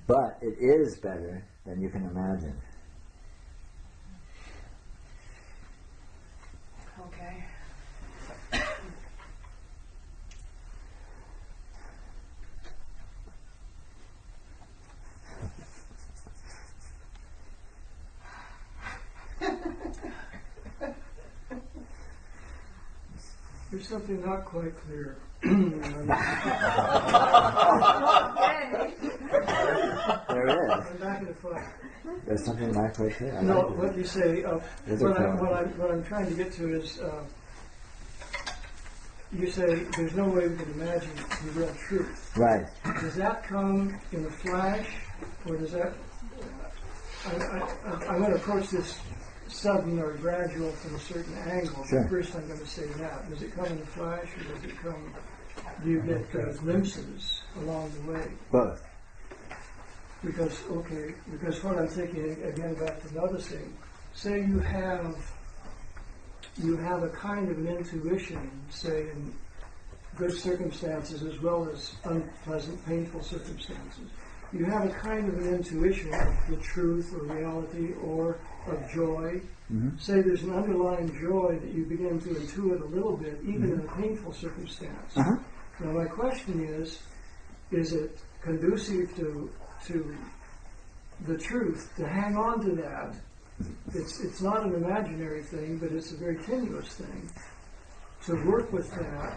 But it is better than you can imagine. Okay. There's something not quite clear. There is. I'm back in the fight. There's something not quite clear. No, what you say, There's what a I'm trying to get to is, you say there's no way we can imagine the real truth. Right. Does that come in a flash, or does that? I'm going to approach this sudden or gradual from a certain angle. Sure. First, I'm going to say that. Does it come in a flash, or does it come? Do you get glimpses along the way? Both. Because what I'm thinking again back to noticing. Say you have a kind of an intuition, say in good circumstances as well as unpleasant, painful circumstances. You have a kind of an intuition of the truth or reality or of joy. Mm-hmm. Say there's an underlying joy that you begin to intuit a little bit, even in a painful circumstance. Uh-huh. Now my question is it conducive to the truth, to hang on to that? It's not an imaginary thing, but it's a very tenuous thing. To work with that,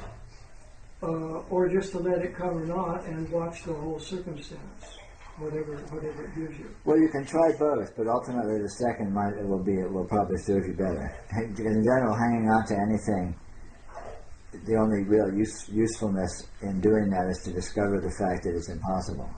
or just to let it come or not and watch the whole circumstance, whatever it gives you. Well, you can try both, but ultimately the second will probably serve you better. In general, hanging on to anything, the only real usefulness in doing that is to discover the fact that it's impossible.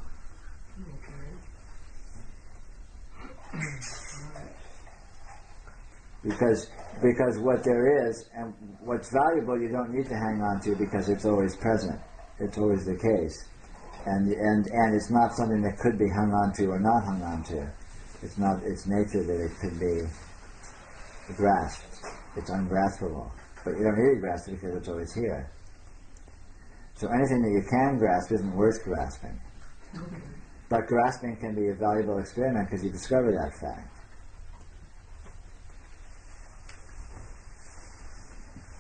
Because what there is and what's valuable you don't need to hang on to because it's always present. It's always the case. And it's not something that could be hung on to or not hung on to. It's not its nature that it could be grasped. It's ungraspable. But you don't need to grasp it because it's always here. So anything that you can grasp isn't worth grasping. But grasping can be a valuable experiment because you discover that fact.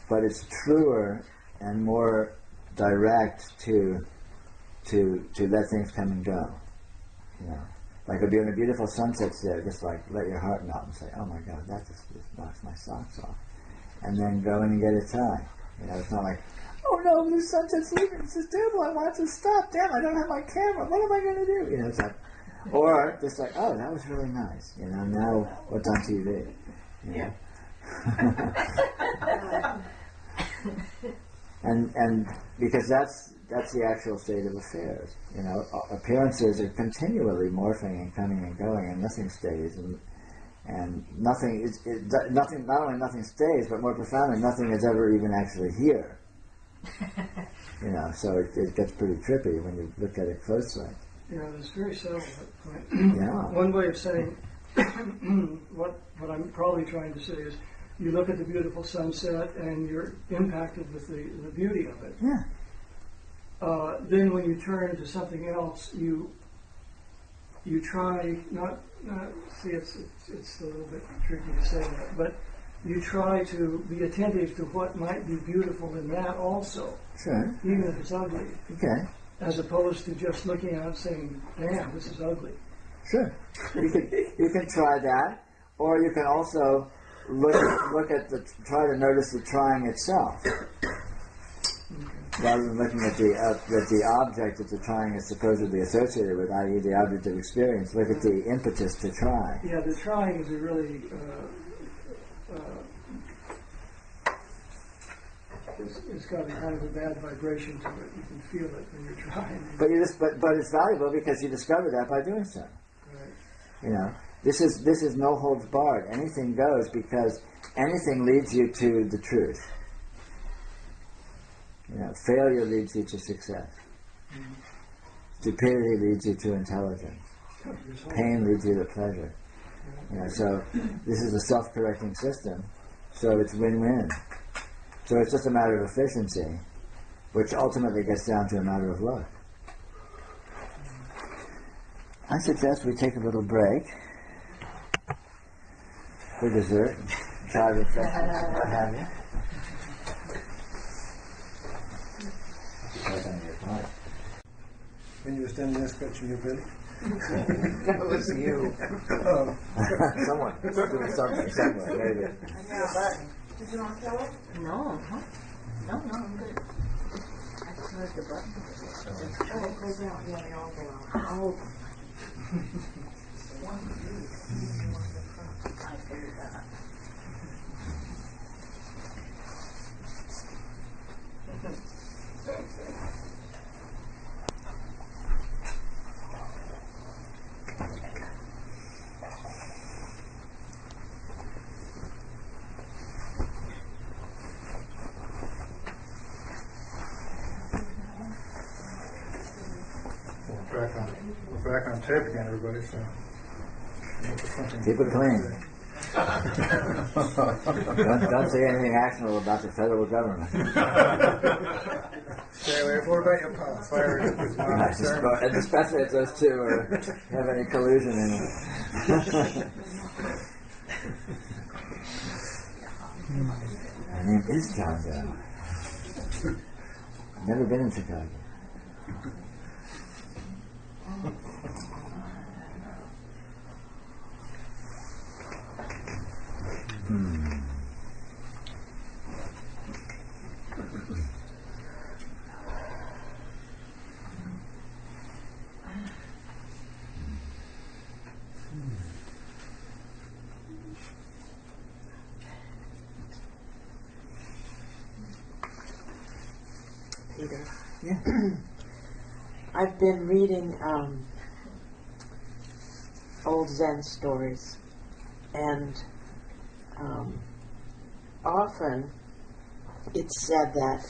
But it's truer and more direct to let things come and go. You know, like if you're in a beautiful sunset there, just like let your heart melt and say, "Oh my God, that just knocks my socks off," and then go in and get a tie. You know, it's not like, "Oh no, the sunset's leaving. This is terrible. I want it to stop. Damn, I don't have my camera. What am I going to do?" You know, it's like, or just like, "Oh, that was really nice." You know, now what's on TV? You know? And because that's the actual state of affairs. You know, appearances are continually morphing and coming and going, and nothing stays, and nothing is nothing. Not only nothing stays, but more profoundly, nothing is ever even actually here. You know, so it gets pretty trippy when you look at it closely. Yeah, it's very subtle, that point. Yeah. One way of saying what I'm probably trying to say is, you look at the beautiful sunset and you're impacted with the beauty of it. Yeah. Then when you turn to something else, you try not see it's a little bit tricky to say that, but you try to be attentive to what might be beautiful in that also. Sure. Even if it's ugly. Okay. As opposed to just looking at it and saying, "Damn, this is ugly." Sure. You can try that, or you can also try to notice the trying itself, rather than looking at the object that the trying is supposedly associated with, i.e., the object of experience. Look at the impetus to try. Yeah, the trying is a really it's got a kind of a bad vibration to it. You can feel it when you're trying. But it's valuable because you discover that by doing so. Right. You know. This is no holds barred. Anything goes because anything leads you to the truth. You know, failure leads you to success. Mm-hmm. Stupidity leads you to intelligence. Pain leads you to pleasure. You know, so this is a self-correcting system. So it's win-win. So it's just a matter of efficiency, which ultimately gets down to a matter of luck. I suggest we take a little break for dessert, try refreshments, what have you. When you were standing there scratching your belly? That was you. Oh. Someone doing something somewhere, maybe. Did you want to kill it? No, I'm good. I just heard the button. Oh, it goes out. Yeah, they all go out. Oh. I figured that. We're back on tape again, everybody, so. Keep it clean. Don't say anything actionable about the federal government. Stay away. What about your pals? Fire is not a concern. And especially if those two have any collusion in it. My name is John Doe. Never been in Chicago. Peter. Yeah. I've been reading old Zen stories, and often it's said that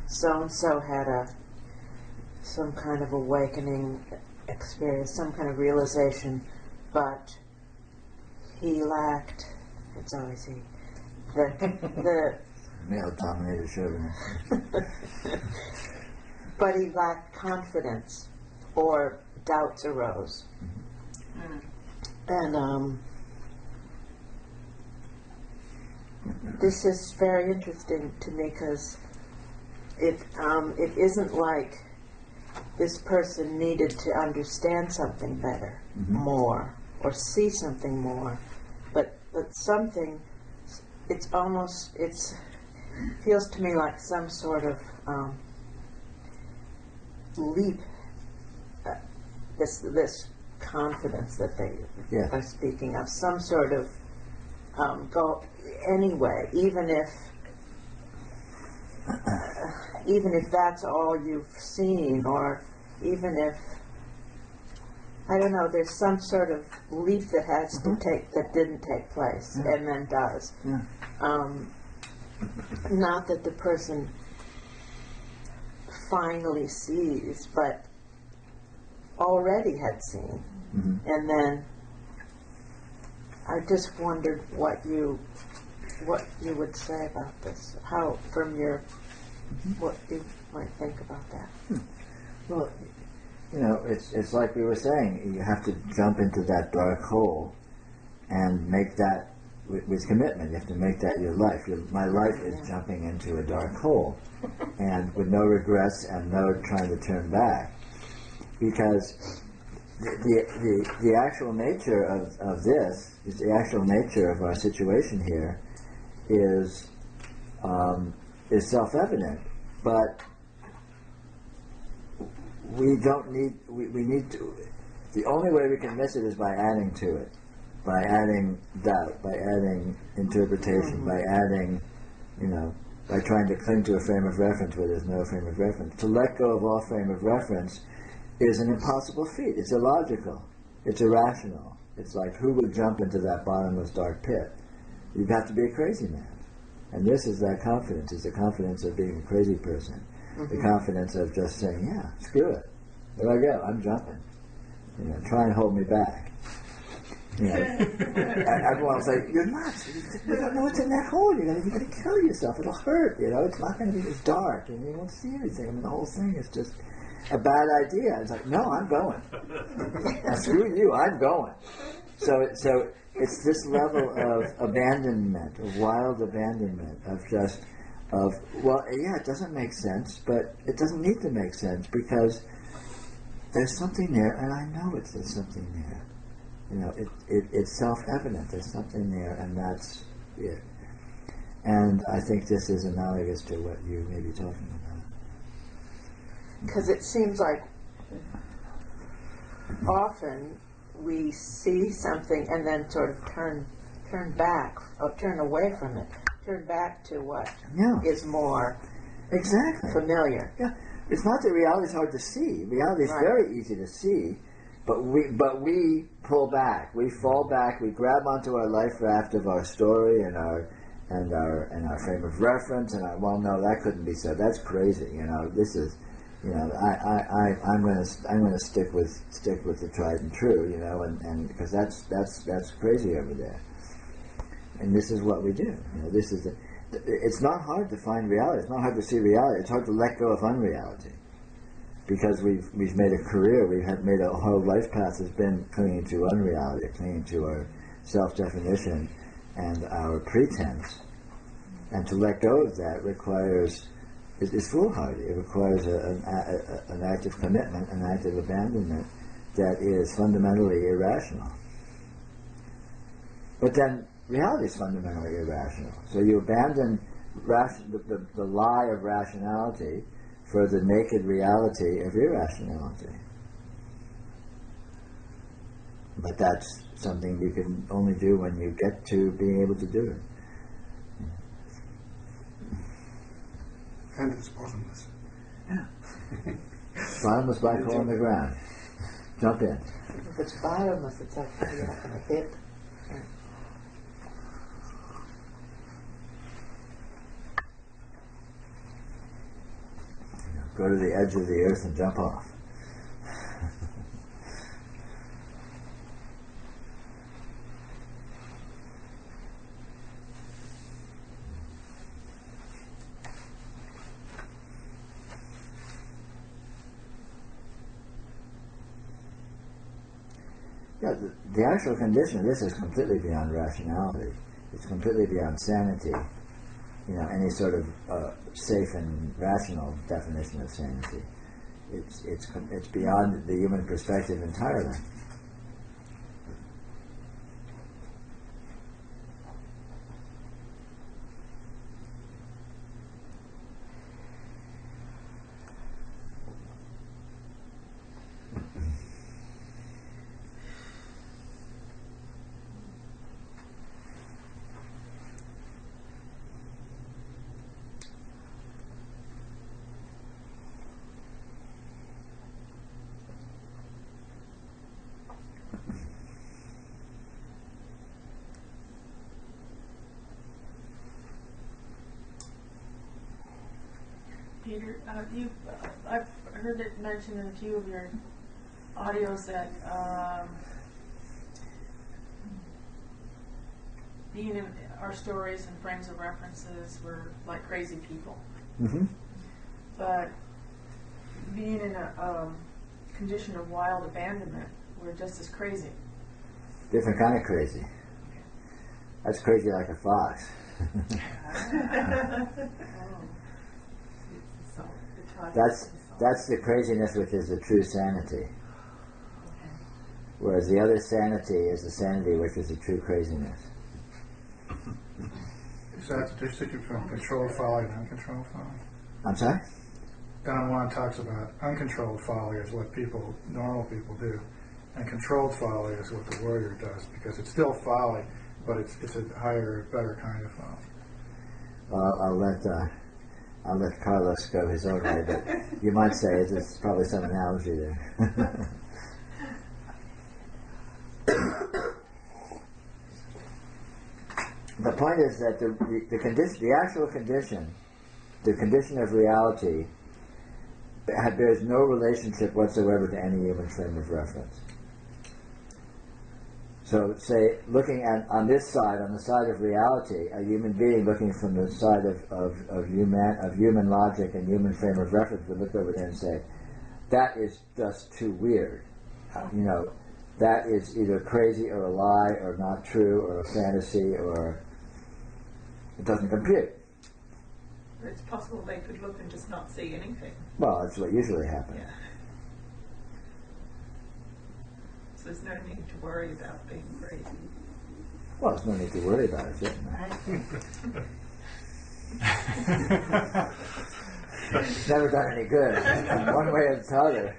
so-and-so had some kind of awakening experience, some kind of realization, but he lacked, it's always he, the Male-dominated chauvinist. but he lacked confidence, or doubts arose. And this is very interesting to me because it isn't like this person needed to understand something better, more, or see something more, but something. It's almost feels to me like some sort of leap. This confidence that they are speaking of, some sort of go anyway, even if that's all you've seen, or even if I don't know, there's some sort of leap that has to take that didn't take place and then does. Not that the person finally sees, but already had seen. And then I just wondered what you would say about this, how from your what you might think about that. Well, you know, it's like we were saying, you have to jump into that dark hole and make that with commitment. You have to make that your life. My life is jumping into a dark hole, and with no regrets and no trying to turn back, because the actual nature of this is the actual nature of our situation here is self-evident, but we need to. The only way we can miss it is by adding to it, by adding doubt, by adding interpretation, by adding, by trying to cling to a frame of reference where there's no frame of reference. To let go of all frame of reference is an impossible feat. It's illogical. It's irrational. It's like, who would jump into that bottomless dark pit? You'd have to be a crazy man. And this is that confidence. It's the confidence of being a crazy person. The confidence of just saying, yeah, screw it. There I go. I'm jumping. Try and hold me back. Everyone will say, you're nuts. You don't know what's in that hole. You're going to kill yourself. It'll hurt. It's not going to be as dark, and you won't see anything. I mean, the whole thing is just a bad idea. It's like, no, I'm going. Screw you, I'm going. So it's this level of abandonment, of wild abandonment, it doesn't make sense, but it doesn't need to make sense because there's something there, and I know there's something there. You know, it's self-evident. There's something there, and that's it. And I think this is analogous to what you may be talking about. Because it seems like often we see something and then sort of turn back or turn away from it, turn back to what is more exactly familiar. Yeah, it's not that reality is hard to see. Reality is very easy to see, but we pull back, we fall back, we grab onto our life raft of our story and our frame of reference, and no, that couldn't be so. That's crazy. You know, this is. You know, I'm going to stick with the tried and true. You know, and because that's crazy over there. And this is what we do. You know, it's not hard to find reality. It's not hard to see reality. It's hard to let go of unreality. Because we've made a career, made a whole life path has been clinging to unreality, clinging to our self-definition and our pretense. And to let go of that requires. It's foolhardy. It requires an act of commitment, an act of abandonment that is fundamentally irrational. But then reality is fundamentally irrational. So you abandon the lie of rationality for the naked reality of irrationality. But that's something you can only do when you get to being able to do it. And it's bottomless. Yeah. Bottomless black hole on the ground. Jump in. If it's bottomless, it's actually a hit. Go to the edge of the earth and jump off. Yeah, the actual condition of this is completely beyond rationality. It's completely beyond sanity. You know, any sort of safe and rational definition of sanity. It's beyond the human perspective entirely. Peter, I've heard it mentioned in a few of your audios that being in our stories and frames of references, we're like crazy people. Mm-hmm. But being in a condition of wild abandonment, we're just as crazy. Different kind of crazy. That's crazy like a fox. That's the craziness which is the true sanity. Whereas the other sanity is the sanity which is the true craziness. So that's the distinction between controlled folly and uncontrolled folly? I'm sorry? Don Juan talks about uncontrolled folly as what normal people do, and controlled folly is what the warrior does, because it's still folly, but it's a higher, better kind of folly. Well, I'll let Carlos go his own way, but you might say there's probably some analogy there. The point is that the actual condition, the condition of reality, bears no relationship whatsoever to any human frame of reference. So, say, looking on this side, on the side of reality, a human being looking from the side of human logic and human frame of reference would look over there and say, that is just too weird. You know, that is either crazy or a lie or not true or a fantasy or it doesn't compute. Or it's possible they could look and just not see anything. Well, that's what usually happens. Yeah. So there's no need to worry about being crazy. Well, there's no need to worry about it, certainly. It's never done any good, one way or the other.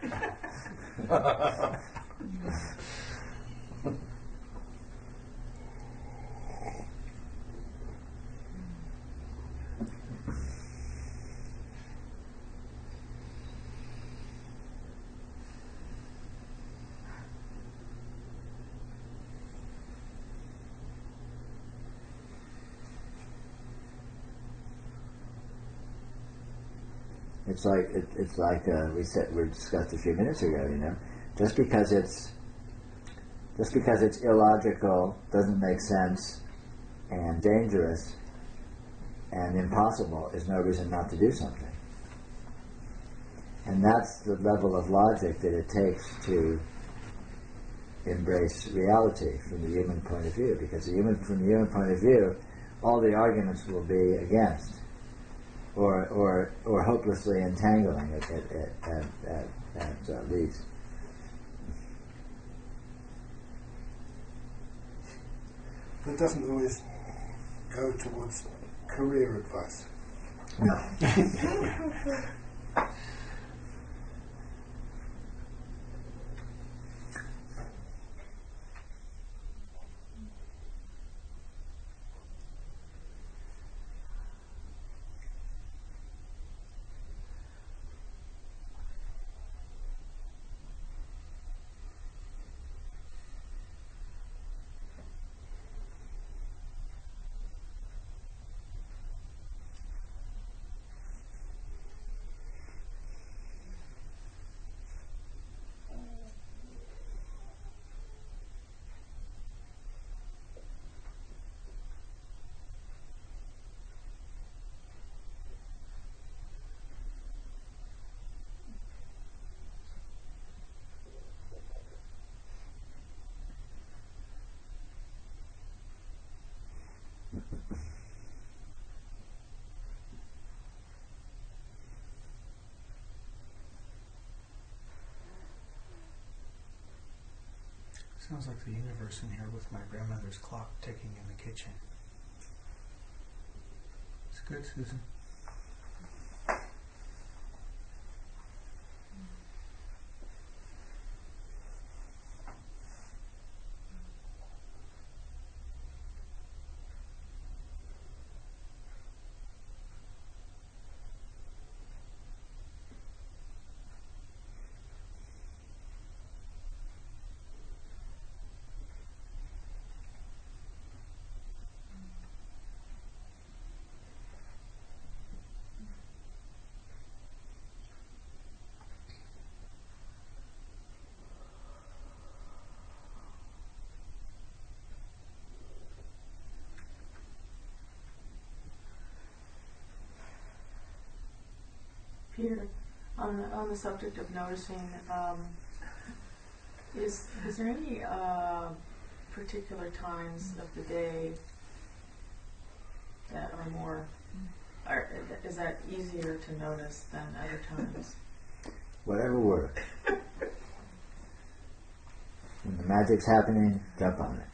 It's like we discussed a few minutes ago. You know, just because it's illogical, doesn't make sense, and dangerous, and impossible is no reason not to do something. And that's the level of logic that it takes to embrace reality from the human point of view. Because from the human point of view, all the arguments will be against, or hopelessly entangling at least. But it doesn't always go towards career advice. No. Sounds like the universe in here with my grandmother's clock ticking in the kitchen. It's good, Susan. Peter, on the subject of noticing, is there any particular times of the day that are more, or is that easier to notice than other times? Whatever works. When the magic's happening, jump on it.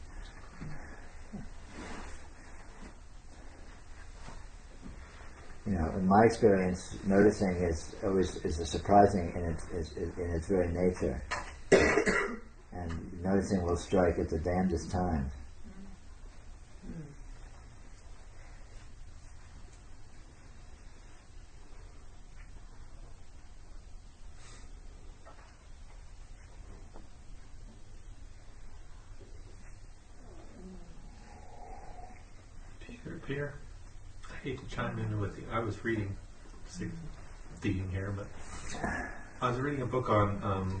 You know, in my experience, noticing is surprising in its very nature, and noticing will strike at the damnedest times. Peter, I hate to chime in with you. I was reading, thieving here, but I was reading a book on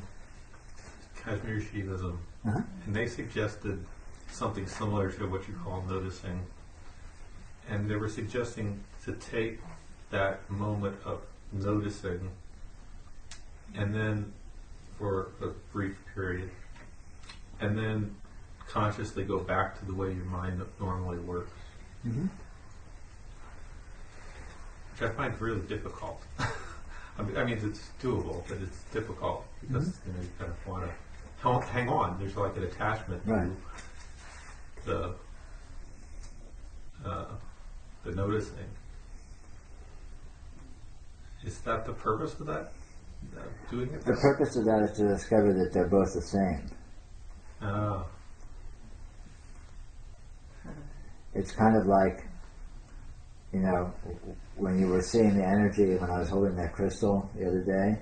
Kashmir Shivaism, and they suggested something similar to what you call noticing. And they were suggesting to take that moment of noticing and then for a brief period, and then consciously go back to the way your mind normally works. Mm-hmm. Which I find really difficult. I mean, it's doable, but it's difficult because you kind of want to hang on. There's like an attachment Right. to the noticing. Is that the purpose of that? Doing it? The purpose of that is to discover that they're both the same. Oh. It's kind of like, when you were seeing the energy when I was holding that crystal the other day,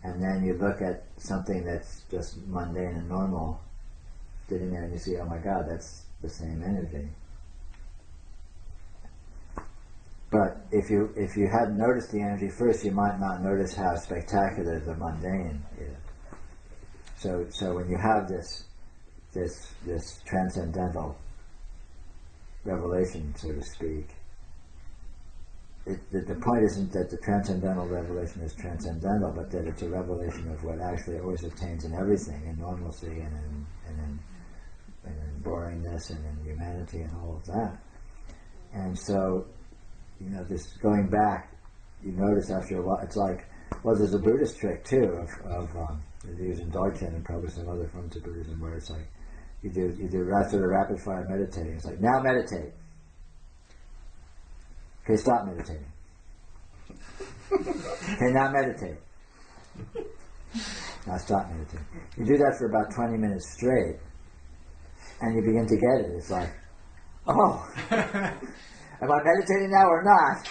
and then you look at something that's just mundane and normal sitting there and you see, oh my God, that's the same energy. But if you hadn't noticed the energy first, you might not notice how spectacular the mundane is. So when you have this transcendental revelation, so to speak, the point isn't that the transcendental revelation is transcendental, but that it's a revelation of what actually always attains in everything, in normalcy and in boringness and in humanity and all of that. And so, this going back, you notice after a while, it's like, well, there's a Buddhist trick too of using Dzogchen and probably some other forms of Buddhism where it's like you do sort of rapid fire meditating. It's like, now meditate. Okay, stop meditating. Okay, now meditate. Now stop meditating. You do that for about 20 minutes straight, and you begin to get it. It's like, oh, am I meditating now or not?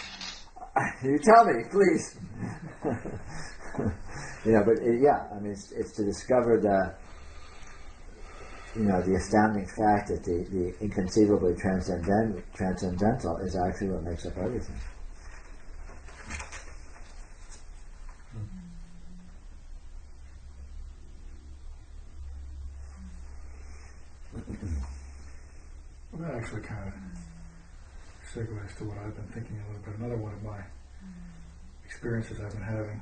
You tell me, please. It's to discover the astounding fact that the inconceivably transcendental is actually what makes up everything. Well, that actually kind of segues to what I've been thinking a little bit. Another one of my experiences I've been having,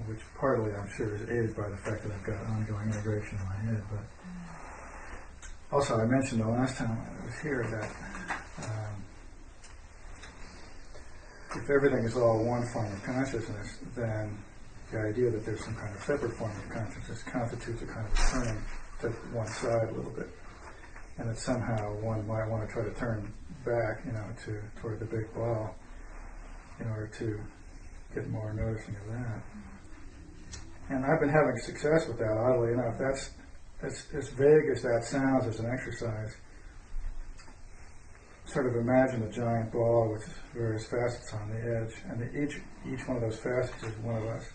which partly I'm sure is aided by the fact that I've got ongoing integration in my head, but also I mentioned the last time I was here that if everything is all one form of consciousness, then the idea that there's some kind of separate form of consciousness constitutes a kind of turning to one side a little bit, and that somehow one might want to try to turn back, toward the big ball in order to get more noticing of that. And I've been having success with that, oddly enough. That's as vague as that sounds as an exercise. Sort of imagine a giant ball with various facets on the edge, and each one of those facets is one of us.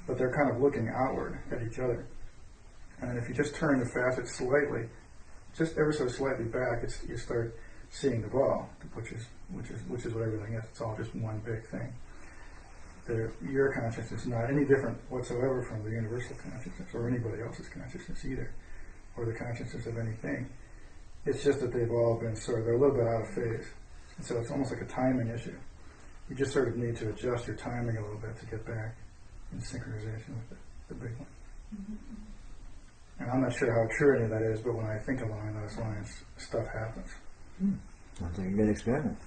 But they're kind of looking outward at each other. And if you just turn the facets slightly, just ever so slightly back, you start seeing the ball, which is what everything is. It's all just one big thing. Your consciousness is not any different whatsoever from the universal consciousness or anybody else's consciousness either, or the consciousness of anything. It's just that they've all been they're a little bit out of phase. And so it's almost like a timing issue. You just sort of need to adjust your timing a little bit to get back in synchronization with the big one. Mm-hmm. And I'm not sure how true any of that is, but when I think along those lines, stuff happens. Sounds like a good experiment.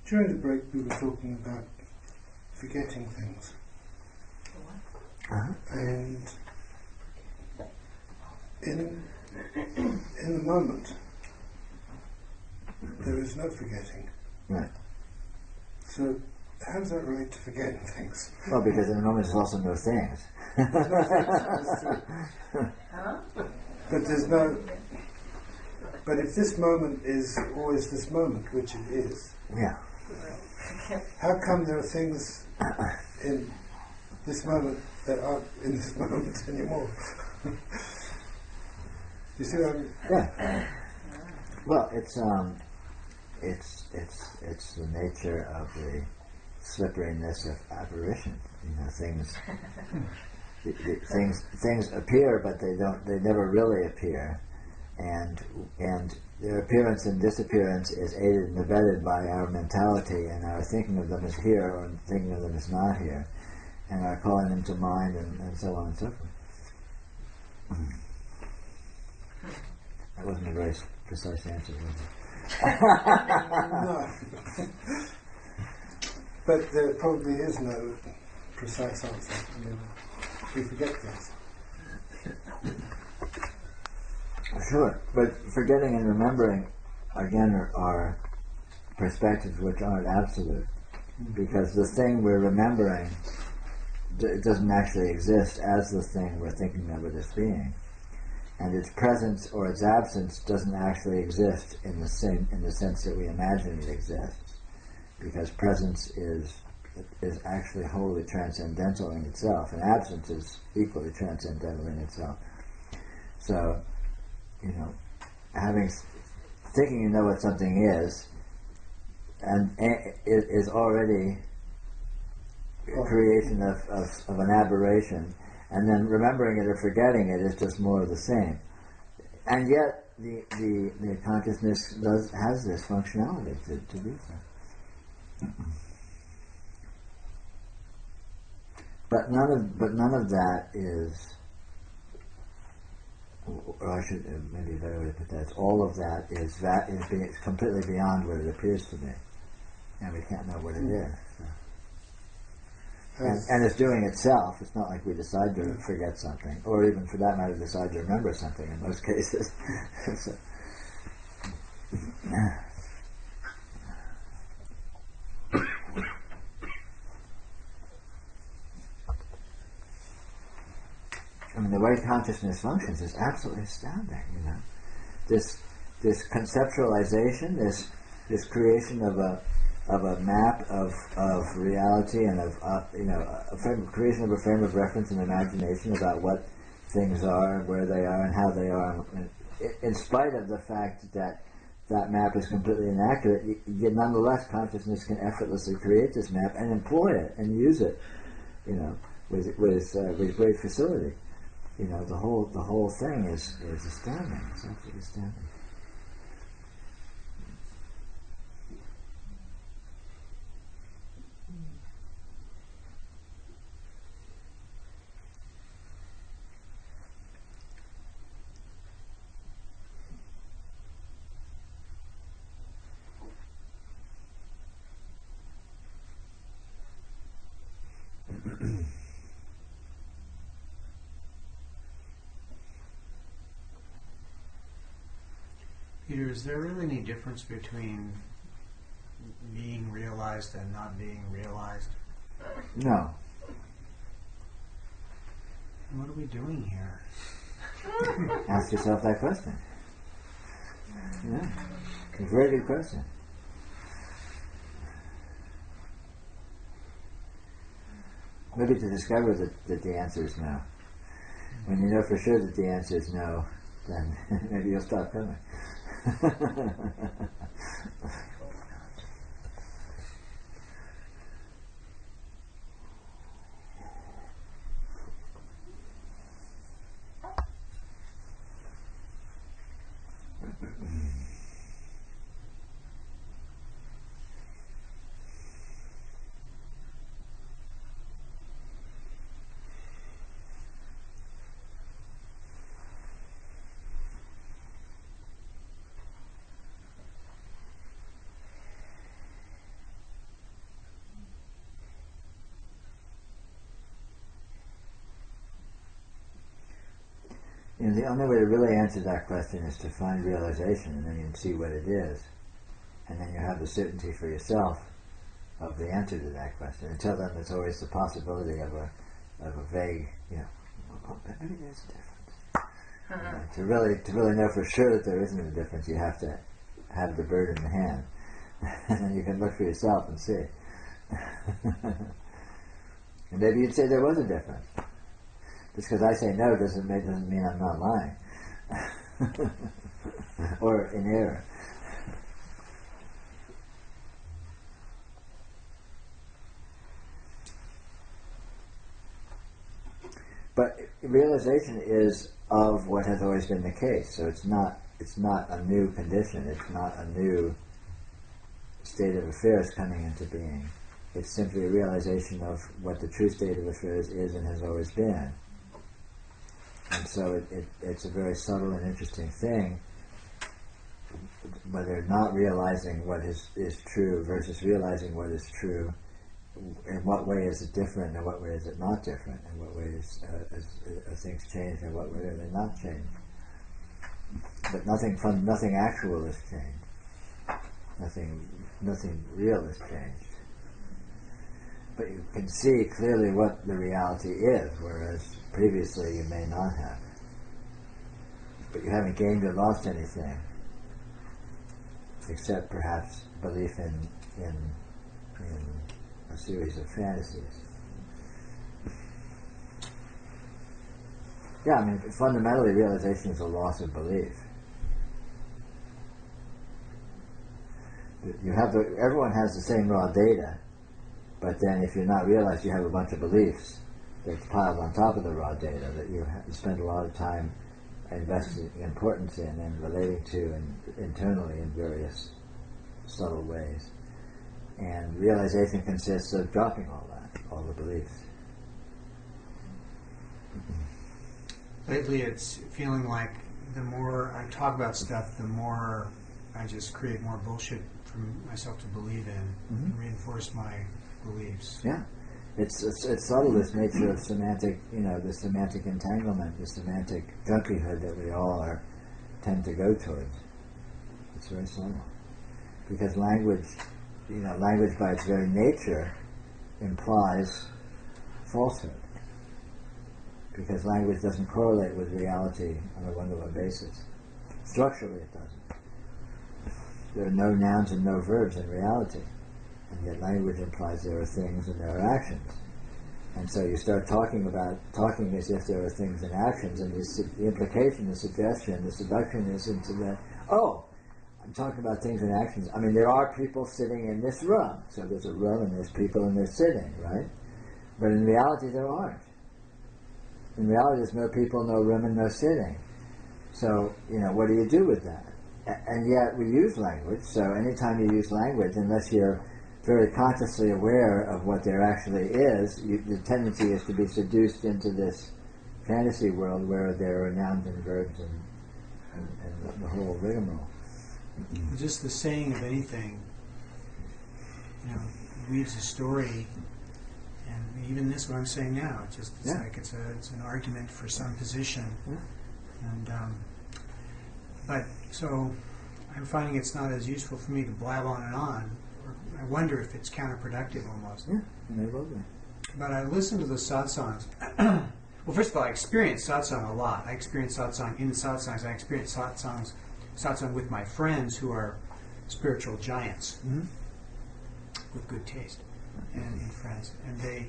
During the break, we were talking about forgetting things. And in the moment, there is no forgetting. Right. So, how does that relate to forgetting things? Well, because in the moment there's also no things. But there's no. But if this moment is always this moment, which it is, yeah. How come there are things in this moment that aren't in this moment anymore? You see what I mean? Yeah. Well, it's the nature of the slipperiness of apparition. You know, things appear, but they never really appear, and their appearance and disappearance is aided and abetted by our mentality and our thinking of them as here or thinking of them as not here, and our calling them to mind and so on and so forth. That wasn't a very precise answer, was it? No. But there probably is no precise answer. I mean, we forget things. Sure, but forgetting and remembering, again, are perspectives which aren't absolute, because the thing we're remembering doesn't actually exist as the thing we're thinking of it as being, and its presence or its absence doesn't actually exist in the sense that we imagine it exists, because presence is actually wholly transcendental in itself, and absence is equally transcendental in itself. So, you know, having thinking you know what something is, and it is already a creation of an aberration, and then remembering it or forgetting it is just more of the same. And yet, the consciousness has this functionality to do so. But none of that is, or I should maybe a better way to put that. All of that is completely beyond what it appears to be, and we can't know what it is. So. And it's doing itself. It's not like we decide to forget something, or even for that matter, decide to remember something in most cases. So, I mean, the way consciousness functions is absolutely astounding. You know, this conceptualization, this creation of a map of reality and of creation of a frame of reference and imagination about what things are, where they are, and how they are. And in spite of the fact that that map is completely inaccurate, yet nonetheless consciousness can effortlessly create this map and employ it and use it, you know, with great facility. You know, the whole thing is astounding. It's absolutely astounding. Peter, is there really any difference between being realized and not being realized? No. What are we doing here? Ask yourself that question. Yeah, it's a very good question. Maybe to discover that the answer is no. When you know for sure that the answer is no, then maybe you'll stop coming. You know, the only way to really answer that question is to find realization, and then you can see what it is, and then you have the certainty for yourself of the answer to that question. Until then, there's always the possibility of a vague, you know, well, maybe there's a difference. You know, to really know for sure that there isn't a difference, you have to have the bird in the hand, and then you can look for yourself and see. And maybe you'd say there was a difference. Just because I say no doesn't mean I'm not lying. Or in error. But realization is of what has always been the case. So it's not a new condition. It's not a new state of affairs coming into being. It's simply a realization of what the true state of affairs is and has always been. And so it's a very subtle and interesting thing, whether not realizing what is true versus realizing what is true. In what way is it different, and what way is it not different? In what ways are things changed, and what way are they not changed? But nothing actual is changed. Nothing real is changed. But you can see clearly what the reality is, whereas previously you may not have. But you haven't gained or lost anything, except perhaps belief in a series of fantasies. Yeah, I mean, fundamentally realization is a loss of belief. Everyone has the same raw data, but then if you're not realized, you have a bunch of beliefs that's piled on top of the raw data that you spend a lot of time investing importance in and relating to internally in various subtle ways. And realization consists of dropping all that, all the beliefs. Lately, it's feeling like the more I talk about stuff, the more I just create more bullshit for myself to believe in and reinforce my beliefs. Yeah. It's subtle, this nature of semantic, the semantic entanglement, the semantic junkyhood that we all tend to go towards. It's very subtle. Because language by its very nature implies falsehood. Because language doesn't correlate with reality on a one-to-one basis. Structurally it doesn't. There are no nouns and no verbs in reality. And yet language implies there are things and there are actions. And so you start talking as if there are things and actions, and the implication, the suggestion, the seduction is into that, I'm talking about things and actions. I mean, there are people sitting in this room. So there's a room and there's people and they're sitting, right? But in reality there aren't. In reality there's no people, no room, and no sitting. So, what do you do with that? And yet we use language, so anytime you use language, unless you're very consciously aware of what there actually is, the tendency is to be seduced into this fantasy world where there are nouns and verbs and the whole rigmarole. Just the saying of anything, weaves a story, and even this what I'm saying now, it's like it's an argument for some position, and but so I'm finding it's not as useful for me to blab on and on. I wonder if it's counterproductive almost. Yeah, may well be. But I listen to the satsangs. Well, first of all, I experience satsang a lot. I experience satsang in satsangs. I experience satsang with my friends who are spiritual giants with good taste and friends. And they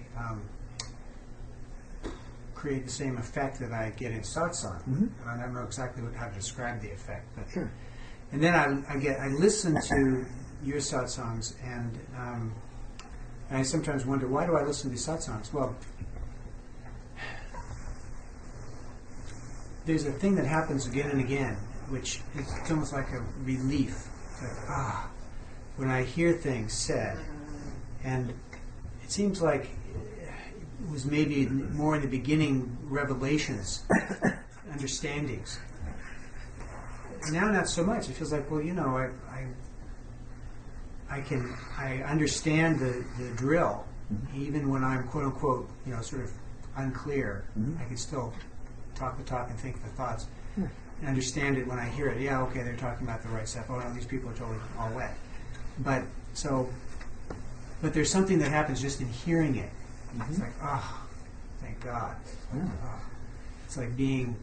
create the same effect that I get in satsang. And I don't know exactly how to describe the effect. But sure. And then I listen to your satsangs, and I sometimes wonder, why do I listen to these satsangs? Well, there's a thing that happens again and again, which is almost like a relief. It's like, when I hear things said, and it seems like it was maybe more in the beginning revelations, understandings. Now not so much. It feels like, well, I understand the drill, even when I'm quote unquote, sort of unclear. I can still talk the talk and think the thoughts. And understand it when I hear it. Yeah, okay, they're talking about the right stuff. Oh no, these people are totally all wet. But there's something that happens just in hearing it. It's like, thank God. It's like being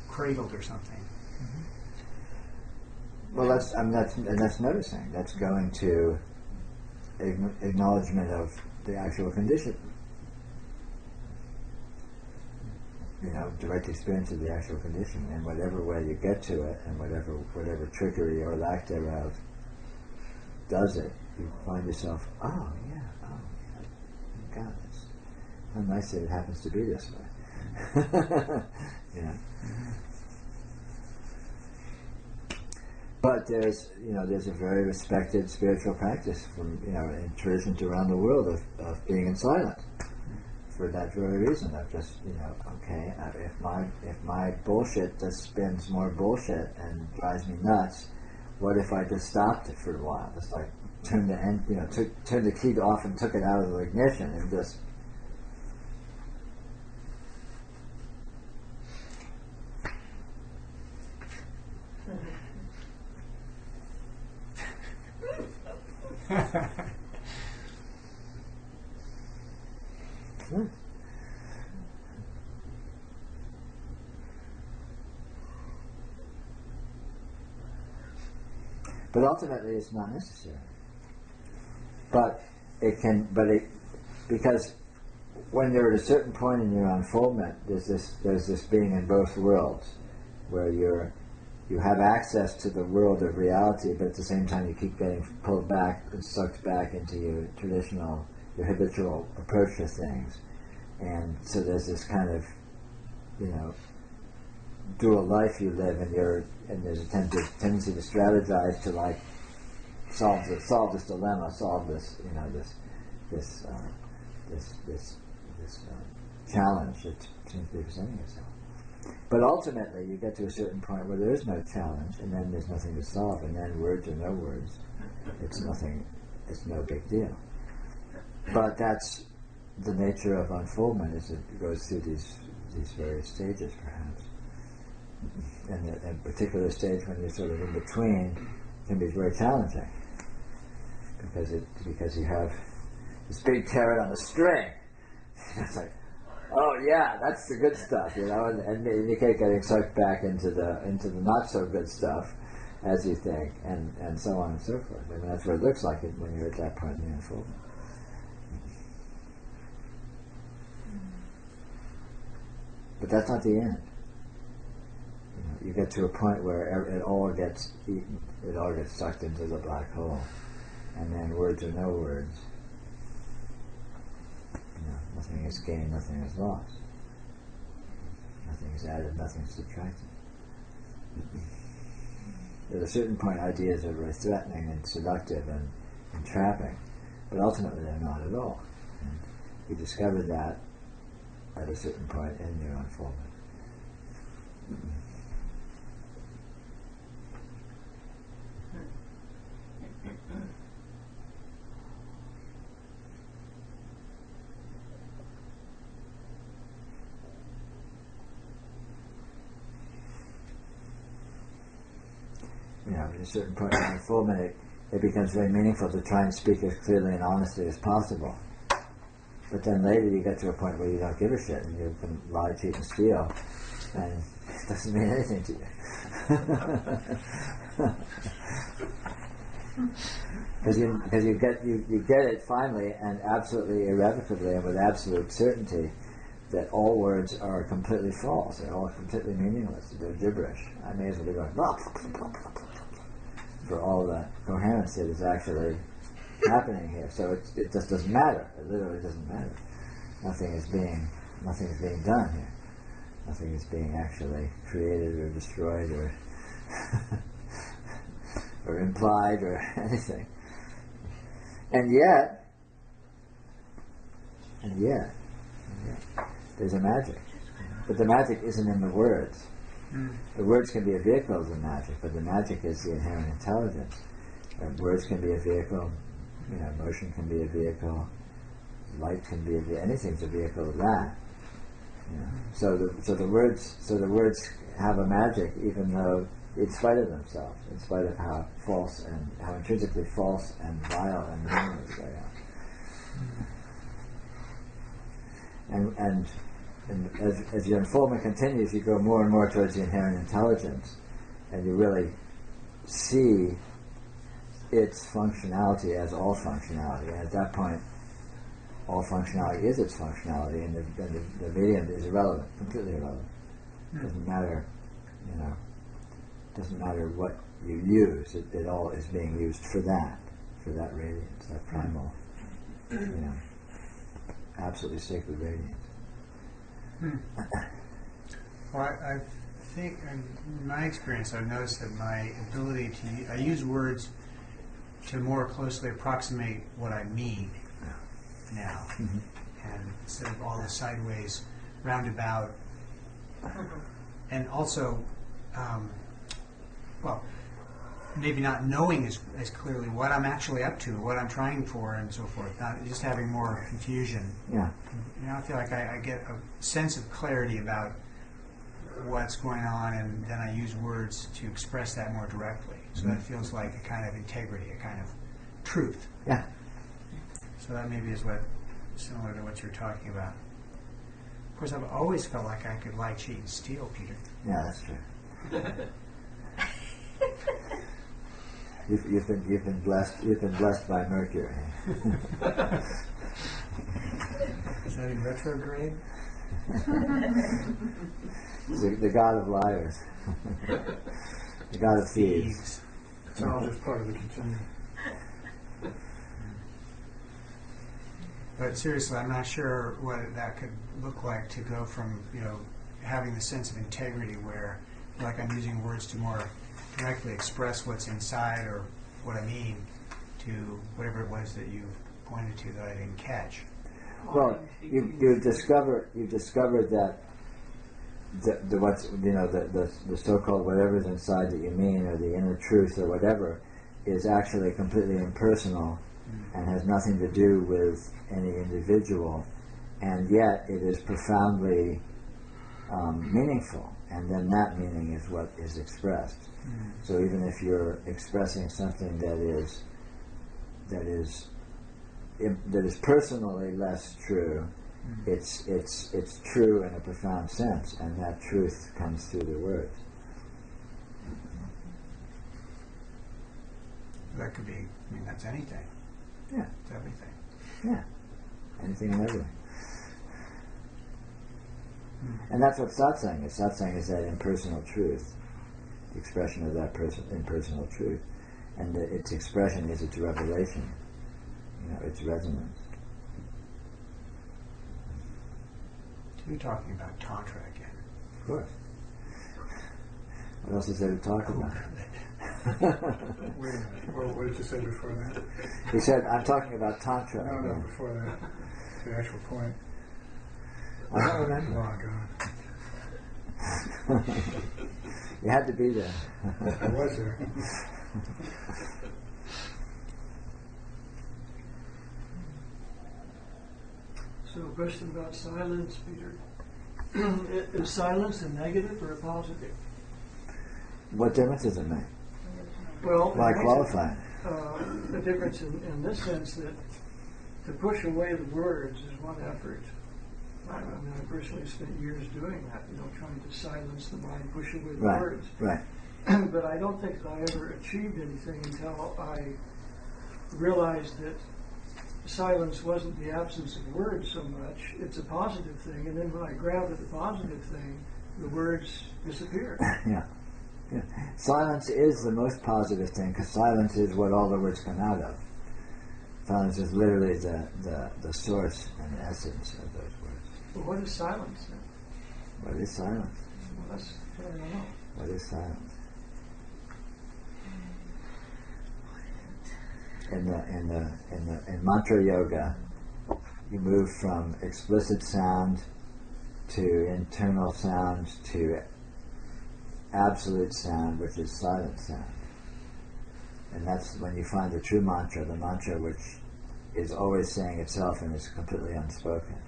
cradled or something. Well, that's noticing. That's going to acknowledgement of the actual condition. Direct experience of the actual condition, in whatever way you get to it, and whatever trickery or lack thereof does it, you find yourself, God, that's how nice that it happens to be this way. But there's a very respected spiritual practice from in traditions around the world of being in silence. For that very reason, of just if my bullshit just spins more bullshit and drives me nuts, what if I just stopped it for a while? Just like turned the key off and took it out of the ignition and just. But ultimately, it's not necessary. But because when you're at a certain point in your unfoldment, there's this being in both worlds, where you're you have access to the world of reality, but at the same time you keep getting pulled back and sucked back into your habitual approach to things. And so there's this kind of, dual life you live, and there's a tendency to strategize to like solve this dilemma, solve this challenge that seems to be presenting itself. But ultimately, you get to a certain point where there is no challenge, and then there's nothing to solve, and then words or no words, it's nothing. It's no big deal. But that's the nature of unfoldment, is it goes through these various stages, perhaps. And a particular stage when you're sort of in between can be very challenging, because you have this big carrot on a string. It's like, oh yeah, that's the good stuff, and you keep getting sucked back into the not so good stuff, as you think, and so on and so forth. I mean, that's what it looks like when you're at that point in the unfoldment. But that's not the end. You get to a point where it all gets eaten, it all gets sucked into the black hole, and then words or no words, nothing is gained, nothing is lost. Nothing is added, nothing is subtracted. At a certain point, ideas are very threatening and seductive and entrapping, but ultimately they're not at all. And you discover that at a certain point in your unfoldment. At a certain point in the unfoldment, it becomes very meaningful to try and speak as clearly and honestly as possible. But then later you get to a point where you don't give a shit, and you can lie, cheat, and steal, and it doesn't mean anything to you. Because you get it finally and absolutely irrevocably and with absolute certainty that all words are completely false. They're all completely meaningless. They're gibberish. I may as well be going for all the coherence that is actually happening here. So it just doesn't matter. It literally doesn't matter. Nothing is being done here. Nothing is being actually created or destroyed or or implied or anything. And yet, there's a magic. But the magic isn't in the words. The words can be a vehicle of the magic, but the magic is the inherent intelligence. Words can be a vehicle, motion can be a vehicle, light can be a vehicle, anything's a vehicle of that. So the words have a magic, even though in spite of themselves, in spite of how false and how intrinsically false and vile and meaningless they are. And as your unfoldment continues, you go more and more towards the inherent intelligence, and you really see its functionality as all functionality. And at that point, all functionality is its functionality, and the medium is irrelevant, completely irrelevant. Doesn't matter, doesn't matter what you use. It all is being used for that radiance, that primal, absolutely sacred radiance. Well, I think, in my experience, I've noticed that my ability I use words to more closely approximate what I mean now, and instead of all the sideways, roundabout, and also, maybe not knowing as clearly what I'm actually up to, what I'm trying for, and so forth. Not just having more confusion. Yeah. I feel like I get a sense of clarity about what's going on, and then I use words to express that more directly. So that feels like a kind of integrity, a kind of truth. Yeah. So that maybe is similar to what you're talking about. Of course, I've always felt like I could lie, cheat, and steal, Peter. Yeah, that's true. You've been blessed by Mercury. Is that in retrograde? The god of liars. the god of thieves. It's all just part of the continuum. But seriously, I'm not sure what that could look like to go from, having the sense of integrity where, like, I'm using words to more directly express what's inside or what I mean, to whatever it was that you pointed to that I didn't catch. Well, you've discovered that the what's the so-called whatever's inside that you mean, or the inner truth or whatever, is actually completely impersonal and has nothing to do with any individual, and yet it is profoundly meaningful, and then that meaning is what is expressed. So even if you're expressing something that is personally less true, it's true in a profound sense, and that truth comes through the words. That could be, that's anything. Yeah. It's everything. Yeah. Anything and everything. And that's what satsang is. Satsang is that impersonal truth, the expression of that impersonal truth. And its expression is its revelation, its resonance. You're talking about Tantra again. Of course. What else is there to talk about? Wait a minute. Well, what did you say before that? He said, I'm talking about Tantra. No, before that. The actual point. I don't remember. Oh, God. You had to be there. I was there. So a question about silence, Peter. Is silence a negative or a positive? What difference does it make? Well, Why it makes qualify? The difference in this sense that to push away the words is one effort. I personally spent years doing that, trying to silence the mind, push away the words. Right. But I don't think that I ever achieved anything until I realized that silence wasn't the absence of words so much, it's a positive thing, and then when I grabbed at the positive thing, the words disappear. Yeah. Silence is the most positive thing, because silence is what all the words come out of. Silence is literally the source and essence of those words. Well, what is silence then? What is silence? Well, that's what I don't know. What is silence? In mantra yoga, you move from explicit sound to internal sound to absolute sound, which is silent sound. And that's when you find the true mantra, the mantra which is always saying itself and is completely unspoken,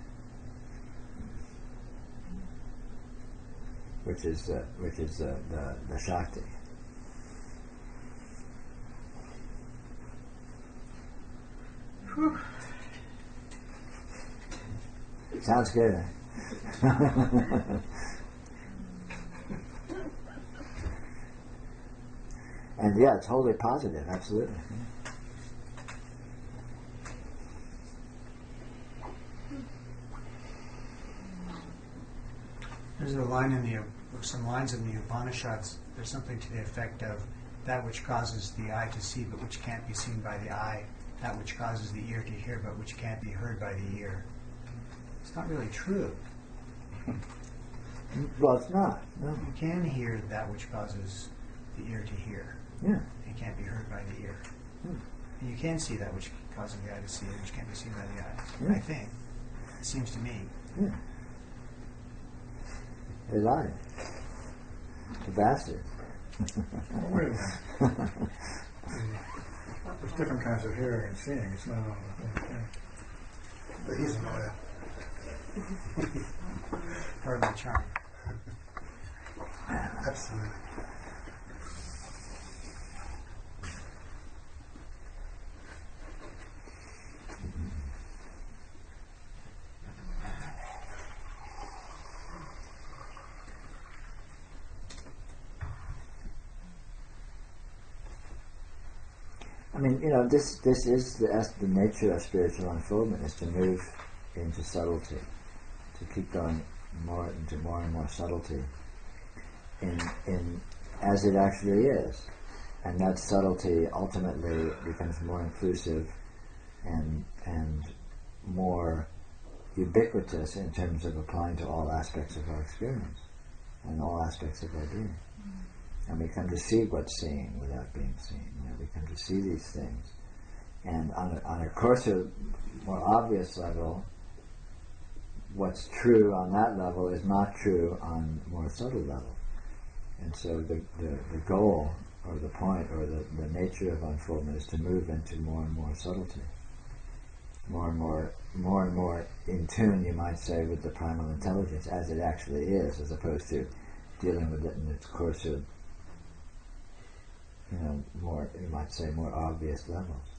which is the Shakti. Sounds good. Eh? And yeah, it's wholly positive, absolutely. There's some lines in the Upanishads. There's something to the effect of that which causes the eye to see but which can't be seen by the eye, that which causes the ear to hear but which can't be heard by the ear. It's not really true. Well, it's not. No. You can hear that which causes the ear to hear. Yeah. It can't be heard by the ear. And you can see that which causes the eye to see it, which can't be seen by the eye. Yeah. I think. It seems to me. Yeah. They lied. The bastard. Well, wait a minute. There's different kinds of hearing and seeing. It's not all the same thing. But he's a lawyer. Hardly charming. Absolutely. I mean, this is the nature of spiritual unfoldment, is to move into subtlety, to keep going more into more and more subtlety, in as it actually is. And that subtlety ultimately becomes more inclusive and more ubiquitous in terms of applying to all aspects of our experience and all aspects of our being. And we come to see what's seeing without being seen. We come to see these things. And on a coarser, more obvious level, what's true on that level is not true on more subtle level. And so the goal, or the point, or the nature of unfoldment is to move into more and more subtlety. More and more in tune, you might say, with the primal intelligence as it actually is, as opposed to dealing with it in its coarser, more, you might say, more obvious levels.